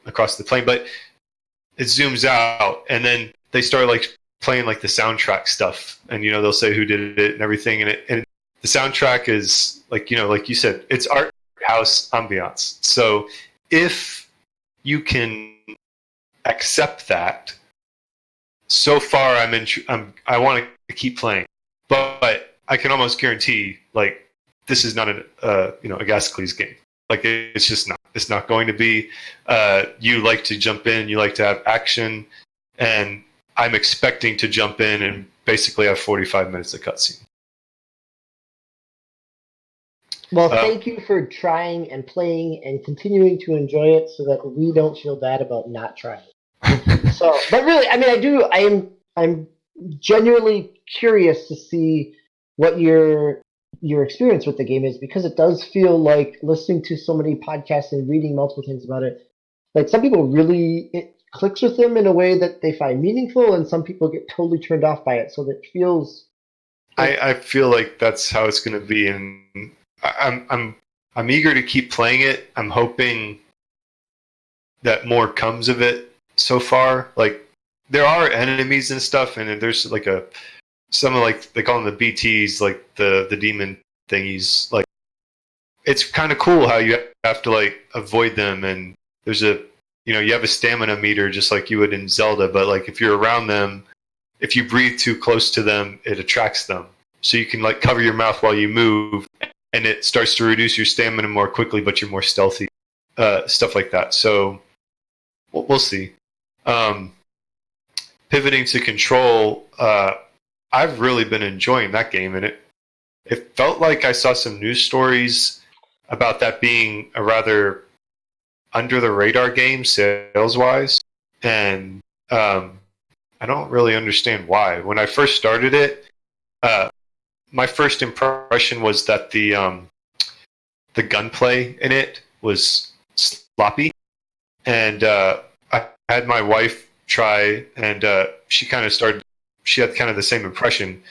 across the plane, but it zooms out, and then they start like playing like the soundtrack stuff, and they'll say who did it and everything, and the soundtrack is like like you said, it's art house ambiance. So if you can accept that, so far I want to keep playing, but I can almost guarantee like this is not a Agasicles game. Like it's just not. It's not going to be. You like to jump in. You like to have action, and I'm expecting to jump in and basically have 45 minutes of cutscene. Well, thank you for trying and playing and continuing to enjoy it, so that we don't feel bad about not trying. So, but really, I mean, I'm genuinely curious to see what your experience with the game is, because it does feel like, listening to so many podcasts and reading multiple things about it, like some people really, it clicks with them in a way that they find meaningful, and some people get totally turned off by it. So that feels. I feel like that's how it's going to be, and I'm eager to keep playing it. I'm hoping that more comes of it. So far, like there are enemies and stuff, and there's like some of like they call them the BTs, like the demon thingies. Like it's kind of cool how you have to like avoid them, and there's you have a stamina meter just like you would in Zelda, but like if you're around them, if you breathe too close to them, it attracts them. So you can like cover your mouth while you move, and it starts to reduce your stamina more quickly, but you're more stealthy, stuff like that. So we'll see. Pivoting to Control, I've really been enjoying that game, and it felt like I saw some news stories about that being a rather under the radar game sales wise, and I don't really understand why. When I first started it, my first impression was that the gunplay in it was sloppy, and I had my wife try, and she had kind of the same impression.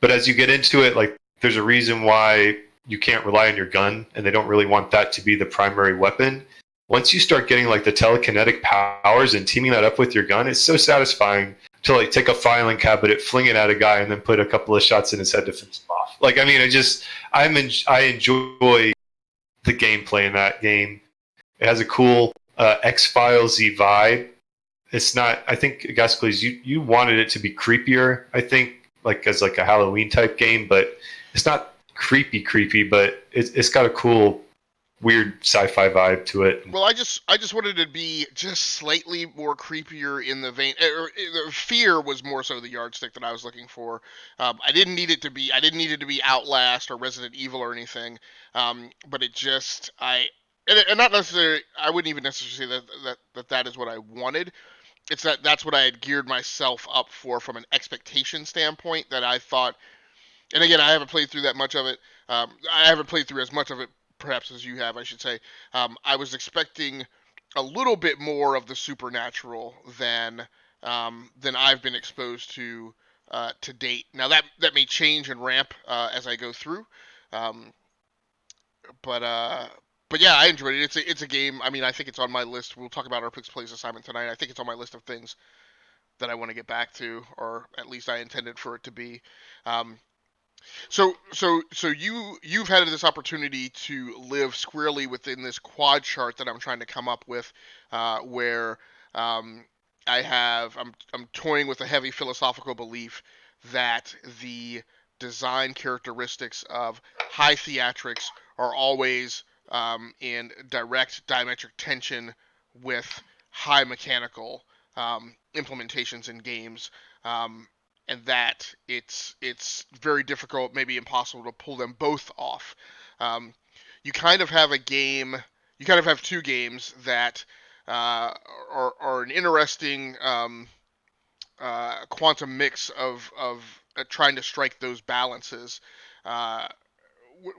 But as you get into it, like there's a reason why you can't rely on your gun, and they don't really want that to be the primary weapon. Once you start getting like the telekinetic powers and teaming that up with your gun, it's so satisfying to like take a filing cabinet, fling it at a guy, and then put a couple of shots in his head to finish him off. Like, I mean, I enjoy the gameplay in that game. It has a cool X-Files-y vibe. It's not, I think, Agasicles, you wanted it to be creepier, I think, like as like a Halloween type game, but it's not creepy, but it's got a cool, weird sci-fi vibe to it. Well, I just wanted to be just slightly more creepier in the vein. Fear was more so the yardstick that I was looking for. I didn't need it to be Outlast or Resident Evil or anything. But it just and not necessarily. I wouldn't even necessarily say that is what I wanted. It's that's what I had geared myself up for from an expectation standpoint. That I thought, and again, I haven't played through that much of it. I haven't played through as much of it, perhaps, as you have, I should say. I was expecting a little bit more of the supernatural than I've been exposed to date. Now that may change and ramp as I go through, um, but yeah, I enjoyed it. It's a game. I mean, I think it's on my list. We'll talk about our Pickz PlayZ assignment tonight. I think it's on my list of things that I want to get back to, or at least I intended for it to be. So you've had this opportunity to live squarely within this quad chart that I'm trying to come up with, where I'm toying with a heavy philosophical belief that the design characteristics of high theatrics are always in direct diametric tension with high mechanical implementations in games. And that it's very difficult, maybe impossible, to pull them both off. You kind of have two games that are an interesting quantum mix of trying to strike those balances.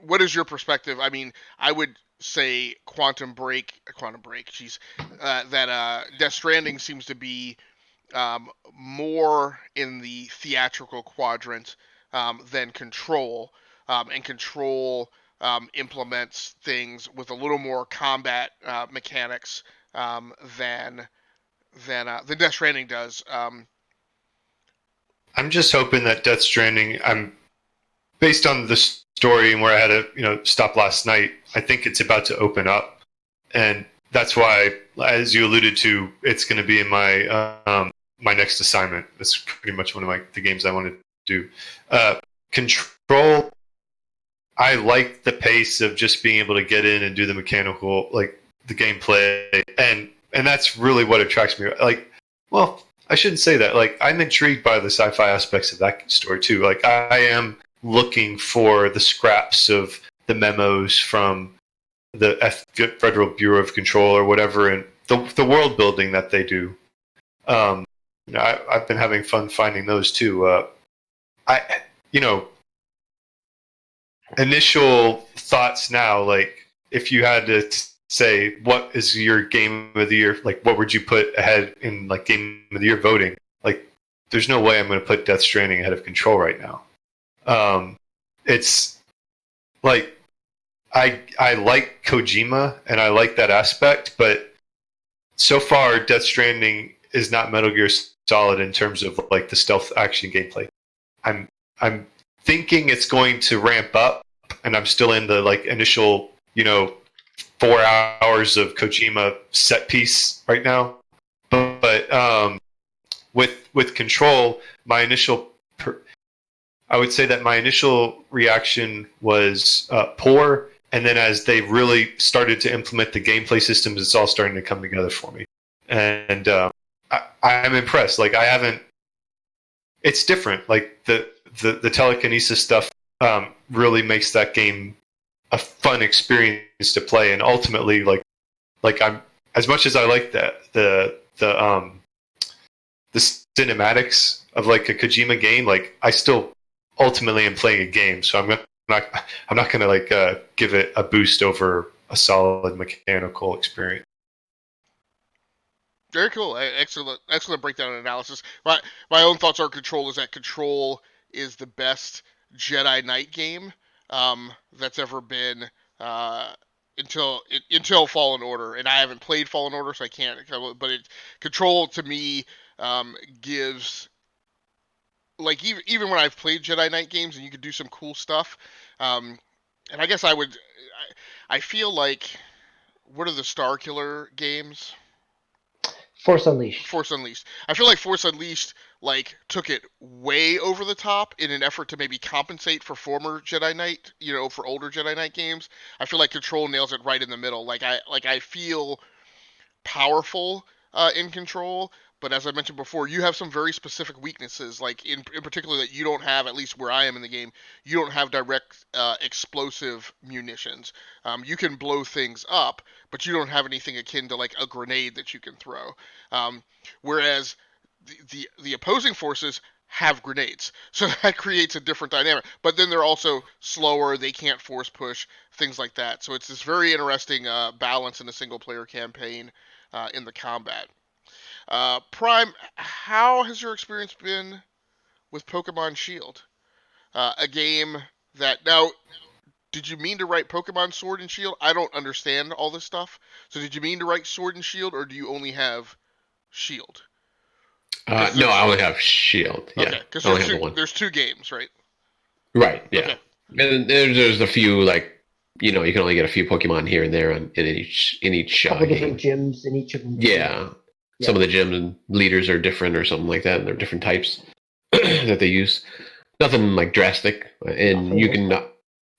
What is your perspective? I mean, I would say Quantum Break. Geez, that Death Stranding seems to be more in the theatrical quadrant than Control, and Control implements things with a little more combat mechanics than Death Stranding does. I'm just hoping that Death Stranding, I'm based on the story and where I had to stop last night. I think it's about to open up, and that's why, as you alluded to, it's going to be in my next assignment. That's pretty much one of the games I want to do. Control, I like the pace of just being able to get in and do the mechanical, like the gameplay, and that's really what attracts me. Like, well, I shouldn't say that. Like, I'm intrigued by the sci-fi aspects of that story too. Like, I am looking for the scraps of the memos from the Federal Bureau of Control or whatever, and the world building that they do. I've been having fun finding those too. Initial thoughts now, like if you had to say what is your game of the year, like what would you put ahead in like game of the year voting? Like, there's no way I'm going to put Death Stranding ahead of Control right now. It's like I like Kojima and I like that aspect, but so far Death Stranding is not Metal Gear Solid in terms of like the stealth action gameplay. I'm thinking it's going to ramp up, and I'm still in the like initial 4 hours of Kojima set piece right now. But with Control, I would say that my initial reaction was poor, and then as they really started to implement the gameplay systems, it's all starting to come together for me. And I'm impressed. Like, I haven't. It's different. Like the telekinesis stuff really makes that game a fun experience to play, and ultimately, like I'm, as much as I like the cinematics of like a Kojima game, like I still ultimately am playing a game, so I'm not gonna like give it a boost over a solid mechanical experience. Very cool. Excellent breakdown and analysis. My own thoughts on Control is that Control is the best Jedi Knight game that's ever been until Fallen Order, and I haven't played Fallen Order, so I can't. But Control to me gives, like, even when I've played Jedi Knight games and you could do some cool stuff, and I guess I feel like, what are the Starkiller games? Force Unleashed. I feel like Force Unleashed like took it way over the top in an effort to maybe compensate for former Jedi Knight, for older Jedi Knight games. I feel like Control nails it right in the middle. I feel powerful in Control, but as I mentioned before, you have some very specific weaknesses. Like in particular that you don't have, at least where I am in the game, you don't have direct explosive munitions. You can blow things up, but you don't have anything akin to like a grenade that you can throw. Whereas the opposing forces have grenades, so that creates a different dynamic. But then they're also slower; they can't force push, things like that. So it's this very interesting balance in a single player campaign in the combat. Prime, how has your experience been with Pokemon Shield? A game that now. Did you mean to write Pokemon Sword and Shield? I don't understand all this stuff. So did you mean to write Sword and Shield, or do you only have Shield? No, I only have Shield. Yeah, okay, because there's two games, right? Right. Yeah, okay. And there's a few you can only get a few Pokemon here and there in each couple game. different gyms in each of them. Yeah. Some of the gym and leaders are different or something like that, and they're different types that they use. Nothing like drastic, and you can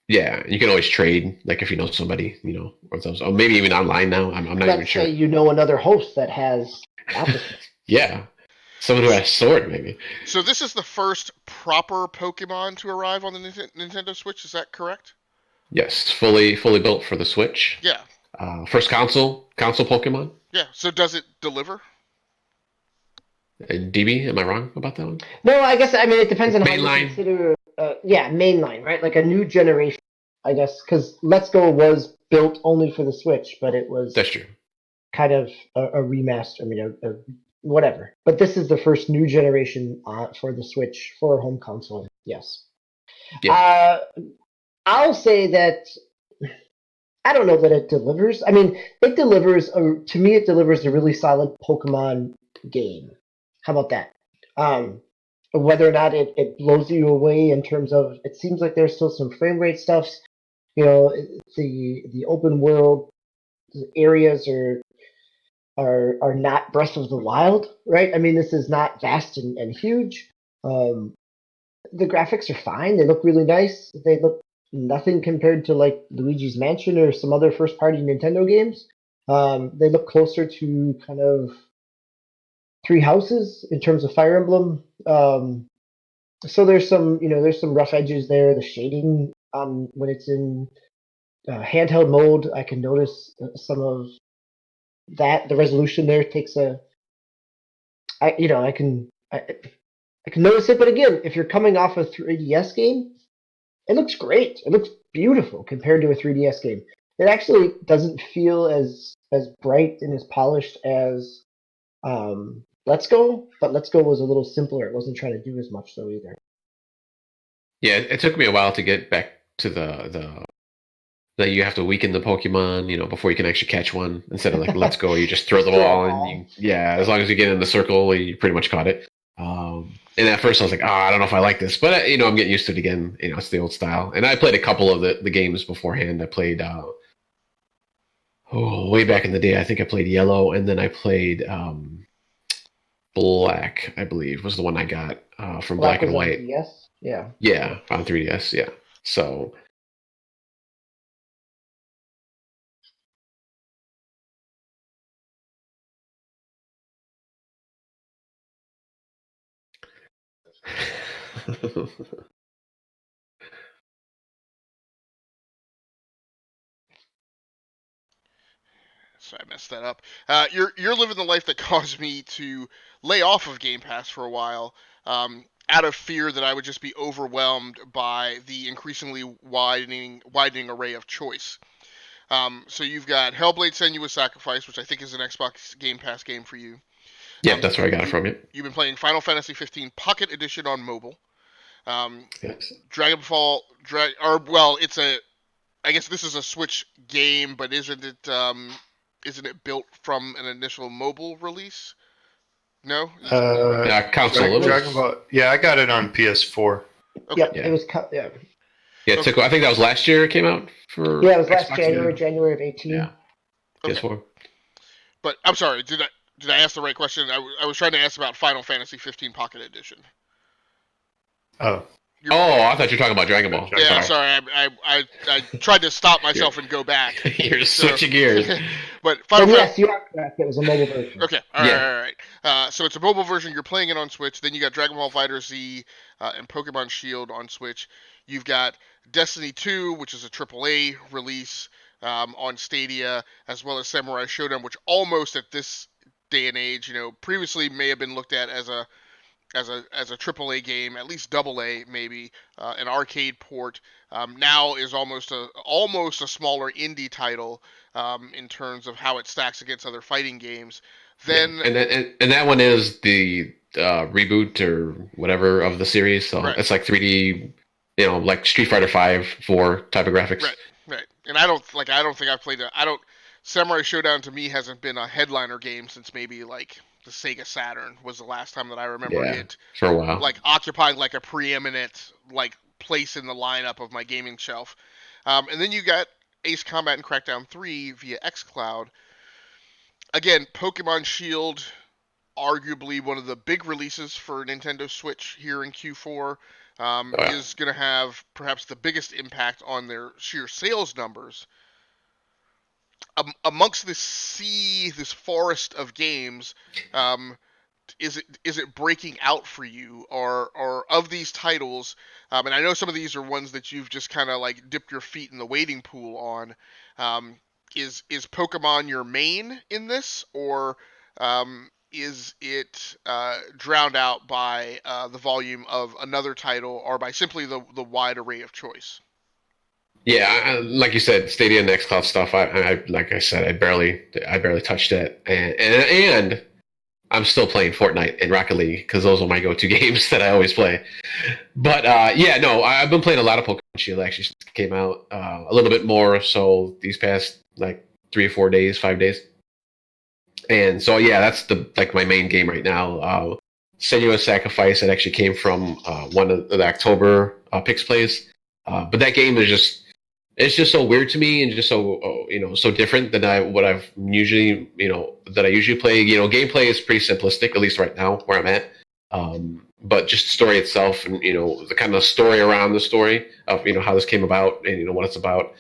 you can always trade, like if you know somebody, or maybe even online now. I'm not even sure. Let's say another host that has opposites. Yeah, someone who has Sword, maybe. So this is the first proper Pokemon to arrive on the Nintendo Switch. Is that correct? Yes, fully built for the Switch. Yeah. First console Pokemon. Yeah. So does it deliver? DB, am I wrong about that one? No, I guess it depends on mainline. How you consider. Mainline, right? Like a new generation, I guess, because Let's Go was built only for the Switch, but it was that's true. Kind of a remaster. Whatever. But this is the first new generation for the Switch for a home console. Yes. Yeah. I'll say that. I don't know that it delivers. It delivers to me. It delivers a really solid Pokemon game. How about that? Whether or not it blows you away in terms of, it seems like there's still some frame rate stuff. The open world areas are not Breath of the Wild, right? This is not vast and huge. The graphics are fine. They look really nice. They look nothing compared to like Luigi's Mansion or some other first party Nintendo games. They look closer to kind of Three Houses in terms of Fire Emblem. So there's some rough edges there. The shading when it's in handheld mode, I can notice some of that. The resolution there takes I can notice it. But again, if you're coming off a 3DS game, it looks great. It looks beautiful compared to a 3DS game. It actually doesn't feel as bright and as polished as Let's Go, but Let's Go was a little simpler. It wasn't trying to do as much though either. Yeah, it took me a while to get back to the that you have to weaken the Pokemon, before you can actually catch one. Instead of like Let's Go, you just throw the ball and as long as you get in the circle, you pretty much caught it. And at first I was like, I don't know if I like this, but I'm getting used to it again. It's the old style. And I played a couple of the games beforehand. I played way back in the day. I think I played Yellow, and then I played Black, I believe, was the one I got from Black and White. Yes, yeah. Yeah, on 3DS, yeah. So So I messed that up. You're living the life that caused me to lay off of Game Pass for a while, out of fear that I would just be overwhelmed by the increasingly widening array of choice. So you've got Hellblade: Senua's Sacrifice, which I think is an Xbox Game Pass game for you. Yeah, that's where I got it from. It. You've been playing Final Fantasy 15 Pocket Edition on mobile. Yes. Dragonfall, it's a. I guess this is a Switch game, but isn't it built from an initial mobile release? No. Console. Dragon Ball. Yeah, I got it on PS4. Okay. Yep, it was. Yeah. Yeah, it took. I think that was last year. It came out for. Yeah, it was last Xbox January of 2018. Yeah. Okay. PS4. But I'm sorry. Did did I ask the right question? I was trying to ask about Final Fantasy 15 Pocket Edition. Oh. I thought you were talking about Dragon Ball. Yeah, sorry. I tried to stop myself and go back. You're switching gears. But yes, you are correct. It was a mobile version. Okay, all right. So it's a mobile version. You're playing it on Switch. Then you got Dragon Ball FighterZ and Pokemon Shield on Switch. You've got Destiny 2, which is a AAA release on Stadia, as well as Samurai Shodown, which almost at this day and age, previously may have been looked at as a AAA game, at least AA maybe, an arcade port. Now is almost a smaller indie title in terms of how it stacks against other fighting games. Then and that one is the reboot or whatever of the series, so it's like 3D, like Street Fighter 5 4 type of graphics. Right. And I don't think I've played it. Samurai Shodown to me hasn't been a headliner game since maybe like the Sega Saturn was the last time that I remember it for a while, like occupying like a preeminent like place in the lineup of my gaming shelf. And then you got Ace Combat and Crackdown 3 via xCloud. Again, Pokemon Shield, arguably one of the big releases for Nintendo Switch here in Q4, is going to have perhaps the biggest impact on their sheer sales numbers. Amongst this forest of games, is it breaking out for you, or of these titles? And I know some of these are ones that you've just kind of like dipped your feet in the wading pool on. Is Pokemon your main in this, or is it drowned out by the volume of another title, or by simply the wide array of choice? Yeah, like you said, Stadia and xCloud stuff. I like I said, I barely touched it, and I'm still playing Fortnite and Rocket League because those are my go-to games that I always play. But I've been playing a lot of Pokemon Shield actually since it came out. A little bit more so these past like 3 or 4 days, 5 days. And so that's my main game right now. Senua's Sacrifice. It actually came from one of the October Pickz PlayZ. But that game is it's just so weird to me and just so so different than what I've usually that I usually play. Gameplay is pretty simplistic, at least right now where I'm at. But just the story itself and the kind of story around the story of how this came about and what it's about.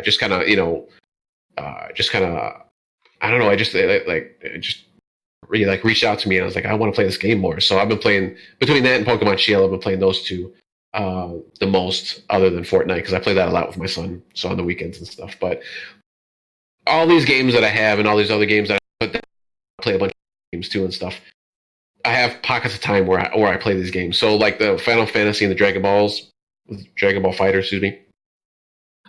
Just kind of I don't know. I just really reached out to me and I was like, I want to play this game more. So I've been playing between that and Pokemon Shield. I've been playing those two the most, other than Fortnite, because I play that a lot with my son, so on the weekends and stuff. But all these games that I have and all these other games that I play a bunch of games too and stuff, I have pockets of time where I play these games. So like the Final Fantasy and the Dragon Ball Fighter,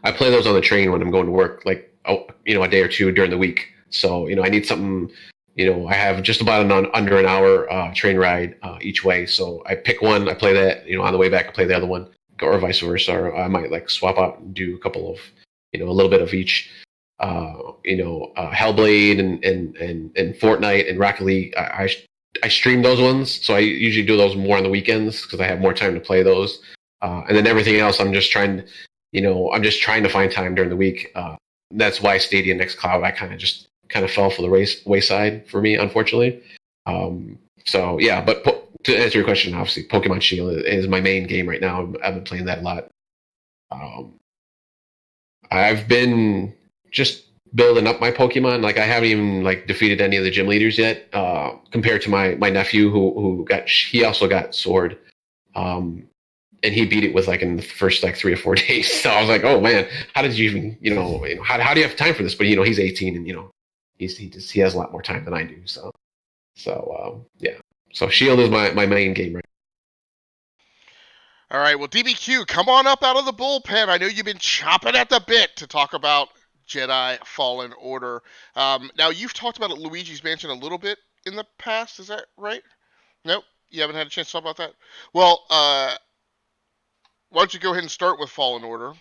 I play those on the train when I'm going to work, like a day or two during the week. So I need something. I have just about under an hour train ride each way. So I pick one, I play that, on the way back I play the other one, or vice versa. Or I might swap out and do a couple of, a little bit of each. Hellblade and Fortnite and Rocket League. I stream those ones, so I usually do those more on the weekends because I have more time to play those. And then everything else, I'm just trying to find time during the week. That's why Stadia and xCloud, I kind of fell for the wayside for me, unfortunately. But to answer your question, obviously, Pokemon Shield is my main game right now. I've been playing that a lot. I've been just building up my Pokemon. Like I haven't even defeated any of the gym leaders yet. Compared to my nephew he also got Sword, and he beat it with in the first 3 or 4 days. So I was like, oh man, how did you even how do you have time for this? But he's 18 and he has a lot more time than I do. So Shield is my main game right now. All right, well, DBQ, come on up out of the bullpen. I know you've been chomping at the bit to talk about Jedi Fallen Order. Now, you've talked about Luigi's Mansion a little bit in the past. Is that right? Nope, you haven't had a chance to talk about that? Well, why don't you go ahead and start with Fallen Order?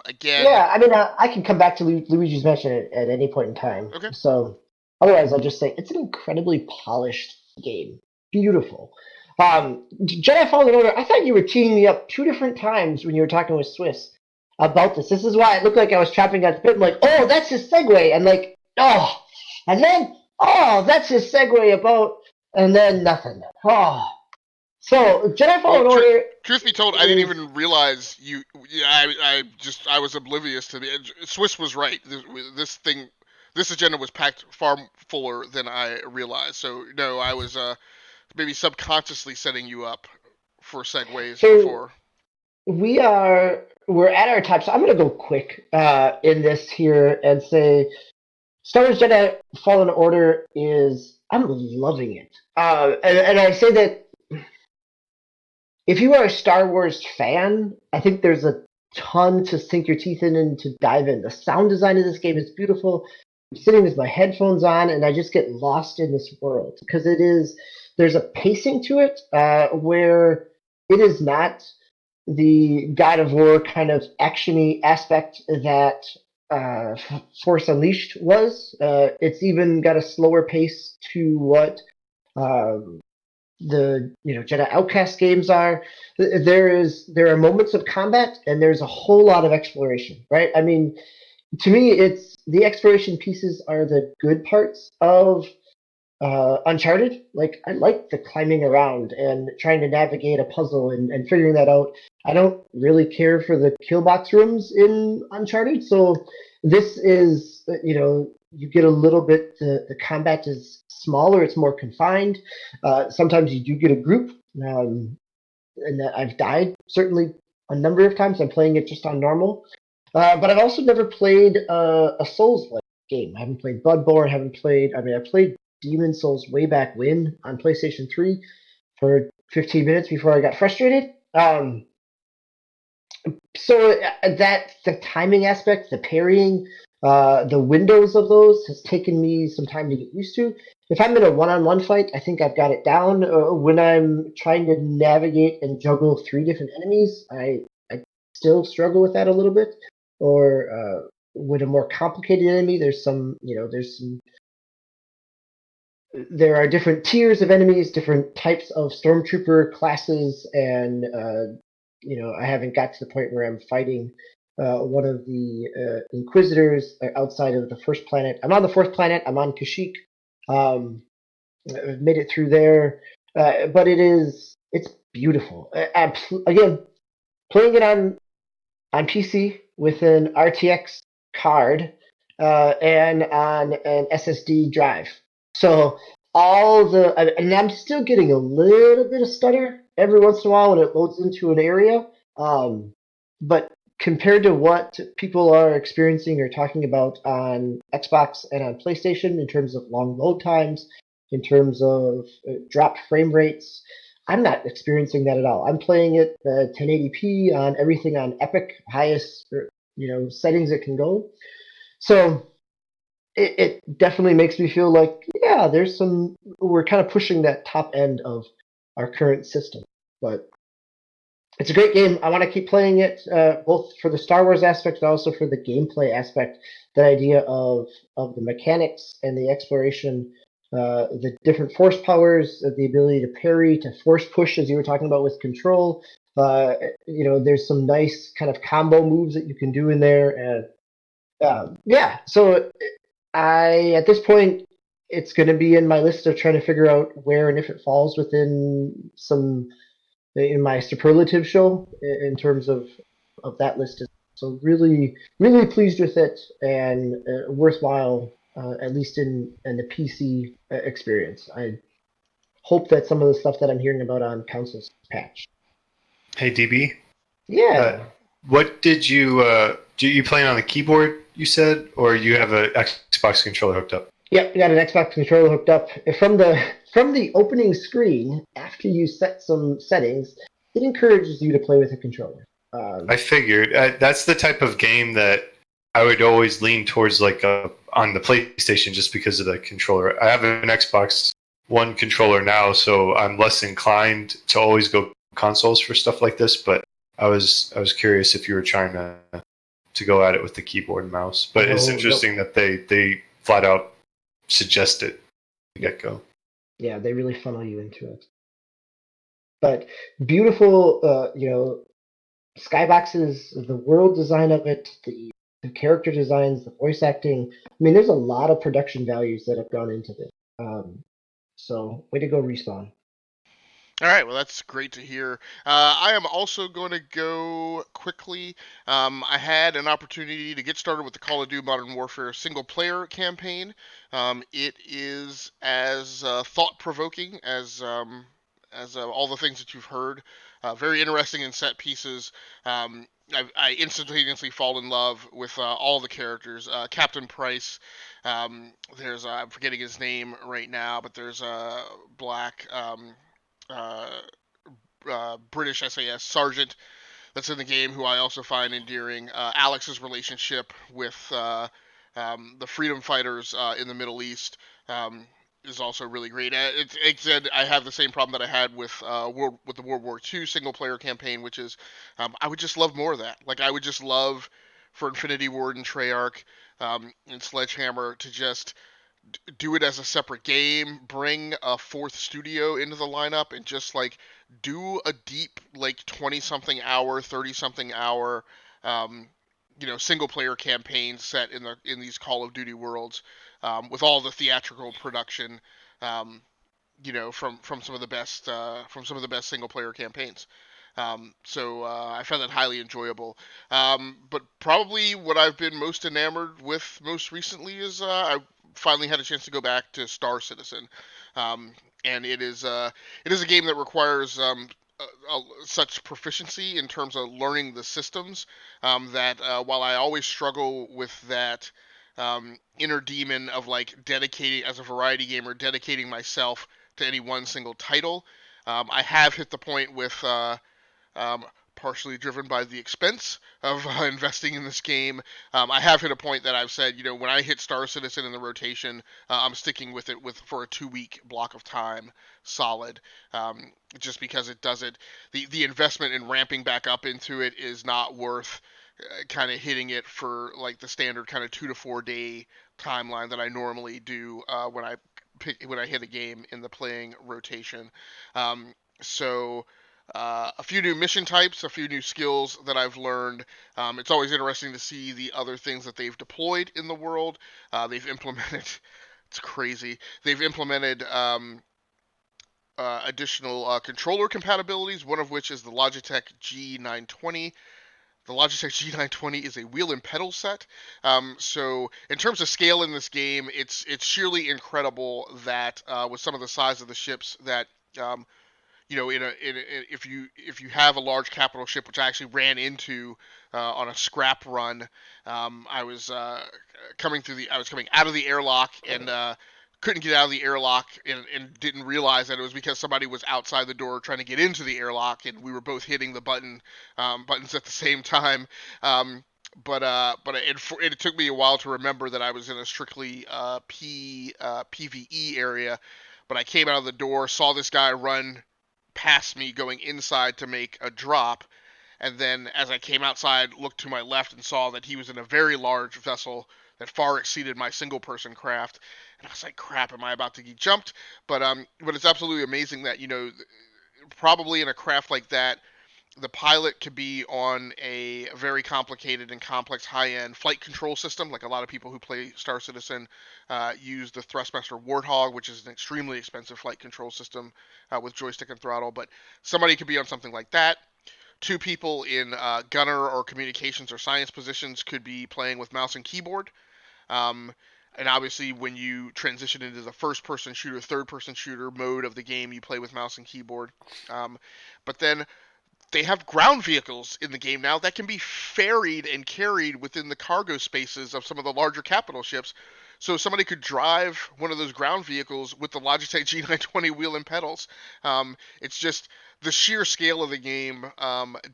Again. Yeah, I mean, I can come back to Luigi's Mansion at any point in time. Okay. So, otherwise, I'll just say it's an incredibly polished game. Beautiful. Jedi Fallen Order, I thought you were teeing me up 2 different times when you were talking with Swiss about this. This is why it looked like I was chopping at the bit. I'm like, oh, that's his segue. And and then, Oh, that's his segue about, and then nothing. Oh, so Jedi Fallen Order. Truth be told, I didn't even realize you. Yeah, I was oblivious to the. Swiss was right. This agenda was packed far fuller than I realized. So no, I was maybe subconsciously setting you up for segues before. We're at our time, so I'm gonna go quick in this here and say Star Wars Jedi Fallen Order I'm loving it. And I say that if you are a Star Wars fan, I think there's a ton to sink your teeth in and to dive in. The sound design of this game is beautiful. I'm sitting with my headphones on and I just get lost in this world because there's a pacing to it where it is not the God of War kind of actiony aspect that Force Unleashed was. It's even got a slower pace to what the Jedi Outcast games are. There are moments of combat and there's a whole lot of exploration, right? I mean, to me, it's the exploration pieces are the good parts of Uncharted. Like I like the climbing around and trying to navigate a puzzle and figuring that out. I don't really care for the kill box rooms in Uncharted, so this is you get a little bit. The combat is smaller; it's more confined. Sometimes you do get a group, and that I've died certainly a number of times. I'm playing it just on normal, but I've also never played a Souls-like game. I haven't played Bloodborne. I played Demon Souls way back when on PlayStation 3 for 15 minutes before I got frustrated. So that the timing aspect, the parrying, the windows of those has taken me some time to get used to. If I'm in a one-on-one fight, I think I've got it down. When I'm trying to navigate and juggle 3 different enemies, I still struggle with that a little bit. Or with a more complicated enemy, there are different tiers of enemies, different types of stormtrooper classes, and I haven't got to the point where I'm fighting one of the Inquisitors outside of the first planet. I'm on the 4th planet. I'm on Kashyyyk. I've made it through there, but it's beautiful. Again, playing it on PC with an RTX card and on an SSD drive. So and I'm still getting a little bit of stutter every once in a while when it loads into an area. But compared to what people are experiencing or talking about on Xbox and on PlayStation in terms of long load times, in terms of dropped frame rates, I'm not experiencing that at all. I'm playing it 1080p on everything on Epic, highest settings it can go. So it definitely makes me feel like, yeah, we're kind of pushing that top end of our current system. But it's a great game. I want to keep playing it, both for the Star Wars aspect, but also for the gameplay aspect. The idea of the mechanics and the exploration, the different force powers, the ability to parry, to force push, as you were talking about with control. There's some nice kind of combo moves that you can do in there. And yeah, so at this point, it's going to be in my list of trying to figure out where and if it falls within in my superlative show in terms of that list. So really, really pleased with it and worthwhile, at least in the PC experience. I hope that some of the stuff that I'm hearing about on consoles patched. Hey DB. Yeah. What did you do? You playing on the keyboard? You said, or you have an Xbox controller hooked up? Yep, got an Xbox controller hooked up. From the opening screen, after you set some settings, it encourages you to play with a controller. I figured that's the type of game that I would always lean towards, like on the PlayStation, just because of the controller. I have an Xbox One controller now, so I'm less inclined to always go consoles for stuff like this. But I was curious if you were trying to go at it with the keyboard and mouse. But it's interesting that they flat out suggest it to get go. Yeah, they really funnel you into it. But beautiful, skyboxes, the world design of it, the the character designs, the voice acting. I mean, there's a lot of production values that have gone into this. So way to go, Respawn. All right, well, that's great to hear. I am also going to go quickly. I had an opportunity to get started with the Call of Duty Modern Warfare single-player campaign. It is as thought-provoking as all the things that you've heard. Very interesting in set pieces. I instantaneously fall in love with all the characters. Captain Price. There's I'm forgetting his name right now, but there's Black. Uh, British SAS sergeant that's in the game, who I also find endearing. Alex's relationship with the freedom fighters in the Middle East is also really great. It said I have the same problem that I had with with the World War II single player campaign, which is I would just love more of that. Like I would just love for Infinity Ward and Treyarch and Sledgehammer to just do it as a separate game, bring a fourth studio into the lineup, and just like do a deep like 20 something hour, 30 something hour single player campaign set in these Call of Duty worlds, with all the theatrical production, from some of the best single player campaigns. So I found that highly enjoyable. But probably what I've been most enamored with most recently is I finally had a chance to go back to Star Citizen, and it is a game that requires such proficiency in terms of learning the systems, that while I always struggle with that inner demon of like dedicating as a variety gamer, dedicating myself to any one single title, I have hit the point with um, partially driven by the expense of investing in this game. I have hit a point that I've said, when I hit Star Citizen in the rotation, I'm sticking with it for a 2-week block of time, solid. Just because it doesn't, the investment in ramping back up into it is not worth kind of hitting it for like the standard kind of 2 to 4 day timeline that I normally do when I hit a game in the playing rotation. So a few new mission types, a few new skills that I've learned. It's always interesting to see the other things that they've deployed in the world. They've implemented, it's crazy. They've implemented additional controller compatibilities, one of which is the Logitech G920. The Logitech G920 is a wheel and pedal set. So in terms of scale in this game, it's sheerly incredible that with some of the size of the ships that if you have a large capital ship, which I actually ran into on a scrap run, I was coming out of the airlock and couldn't get out of the airlock and didn't realize that it was because somebody was outside the door trying to get into the airlock, and we were both hitting the buttons at the same time. But it took me a while to remember that I was in a strictly PvE area. But I came out of the door, saw this guy run past me going inside to make a drop, and then as I came outside, looked to my left and saw that he was in a very large vessel that far exceeded my single person craft, and I was like, crap, am I about to get jumped? But it's absolutely amazing that probably in a craft like that, the pilot could be on a very complicated and complex high-end flight control system. Like a lot of people who play Star Citizen use the Thrustmaster Warthog, which is an extremely expensive flight control system with joystick and throttle. But somebody could be on something like that. 2 people in gunner or communications or science positions could be playing with mouse and keyboard. And obviously, when you transition into the first-person shooter, third-person shooter mode of the game, you play with mouse and keyboard. But then they have ground vehicles in the game now that can be ferried and carried within the cargo spaces of some of the larger capital ships. So somebody could drive one of those ground vehicles with the Logitech G920 wheel and pedals. It's just the sheer scale of the game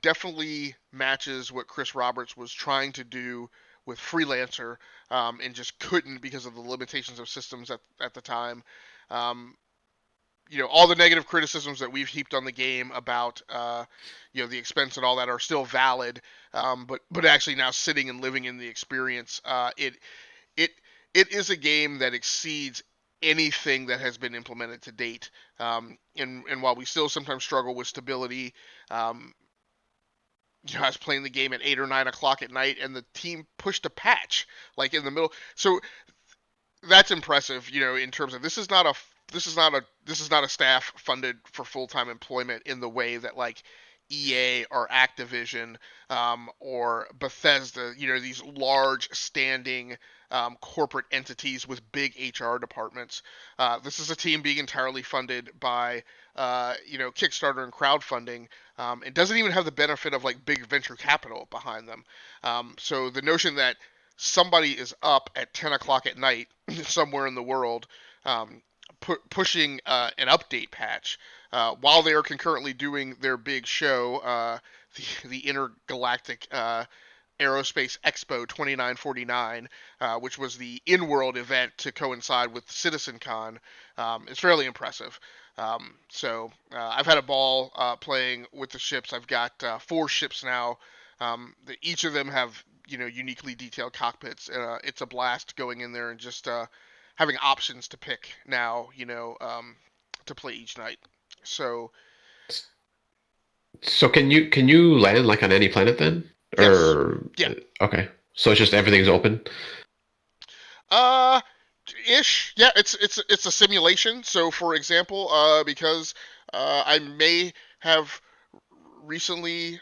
definitely matches what Chris Roberts was trying to do with Freelancer, and just couldn't because of the limitations of systems at the time. All the negative criticisms that we've heaped on the game about the expense and all that are still valid, but actually now sitting and living in the experience, it is a game that exceeds anything that has been implemented to date. And while we still sometimes struggle with stability, I was playing the game at 8 or 9 o'clock at night, and the team pushed a patch like in the middle. So that's impressive, in terms of this is not a staff funded for full-time employment in the way that like EA or Activision or Bethesda, these large standing corporate entities with big HR departments. This is a team being entirely funded by Kickstarter and crowdfunding. It doesn't even have the benefit of like big venture capital behind them. So the notion that somebody is up at 10 o'clock at night somewhere in the world pushing an update patch while they are concurrently doing their big show, the Intergalactic Aerospace Expo 2949, which was the in-world event to coincide with CitizenCon, is fairly impressive. So I've had a ball playing with the ships. I've got 4 ships now. Each of them have uniquely detailed cockpits. It's a blast going in there and just having options to pick now, to play each night. So can you land like on any planet then? Yes. Or yeah. Okay. So it's just everything's open? Ish. Yeah, it's a simulation. So for example, because I may have recently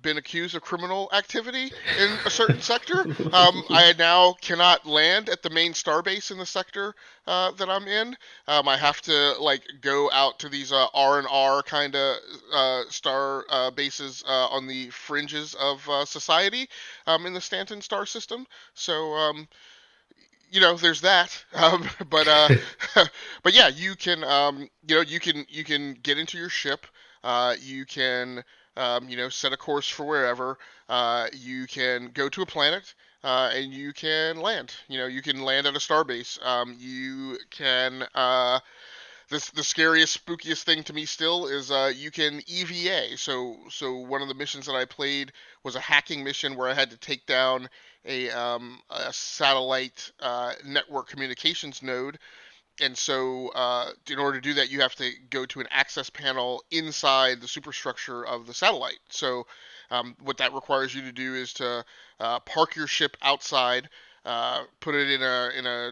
been accused of criminal activity in a certain sector, I now cannot land at the main starbase in the sector that I'm in. I have to like go out to these R&R kind of star bases on the fringes of society in the Stanton star system. So there's that. But but yeah, you can you can get into your ship. You can set a course for wherever. You can go to a planet. And you can land. You can land at a starbase. You can. The scariest, spookiest thing to me still is you can EVA. So one of the missions that I played was a hacking mission where I had to take down a satellite network communications node. And so in order to do that, you have to go to an access panel inside the superstructure of the satellite. So what that requires you to do is to park your ship outside, put it in a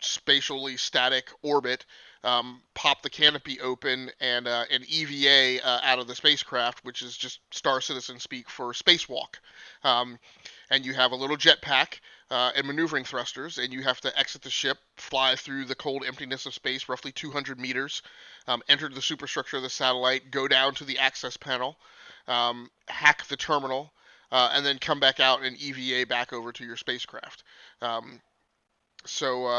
spatially static orbit, pop the canopy open, and an EVA out of the spacecraft, which is just Star Citizen speak for spacewalk. And you have a little jetpack and maneuvering thrusters, and you have to exit the ship, fly through the cold emptiness of space, roughly 200 meters, enter the superstructure of the satellite, go down to the access panel, hack the terminal, and then come back out and EVA back over to your spacecraft. So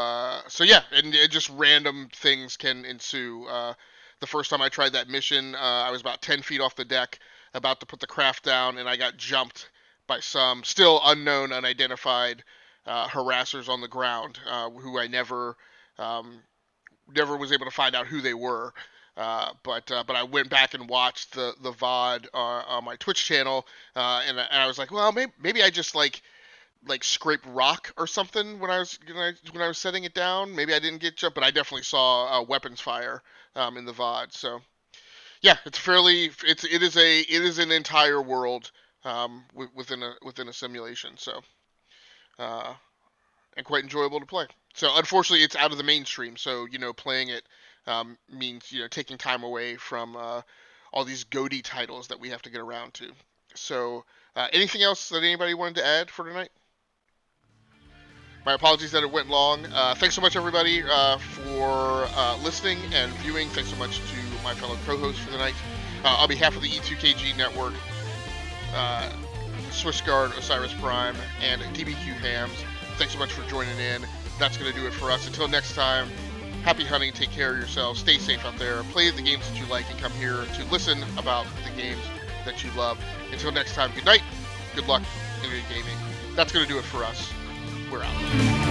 yeah, and just random things can ensue. The first time I tried that mission, I was about 10 feet off the deck, about to put the craft down, and I got jumped by some still unknown, unidentified harassers on the ground, who I never was able to find out who they were. But I went back and watched the VOD on my Twitch channel, and I was like, well, maybe I just like scrape rock or something when I was setting it down. Maybe I didn't get jumped, but I definitely saw weapons fire in the VOD. So yeah, it is an entire world within a simulation. So and quite enjoyable to play. So unfortunately, it's out of the mainstream. So playing it means taking time away from all these GOTY titles that we have to get around to. So anything else that anybody wanted to add for tonight? My apologies that it went long. Thanks so much, everybody, for listening and viewing. Thanks so much to my fellow co-hosts for the night. On behalf of the E2KG Network, Swissguard, Osiris Prime, and DBQ Hams, thanks so much for joining in. That's going to do it for us. Until next time, happy hunting, take care of yourselves, stay safe out there, play the games that you like, and come here to listen about the games that you love. Until next time, good night, good luck, and good gaming. That's going to do it for us. We're out.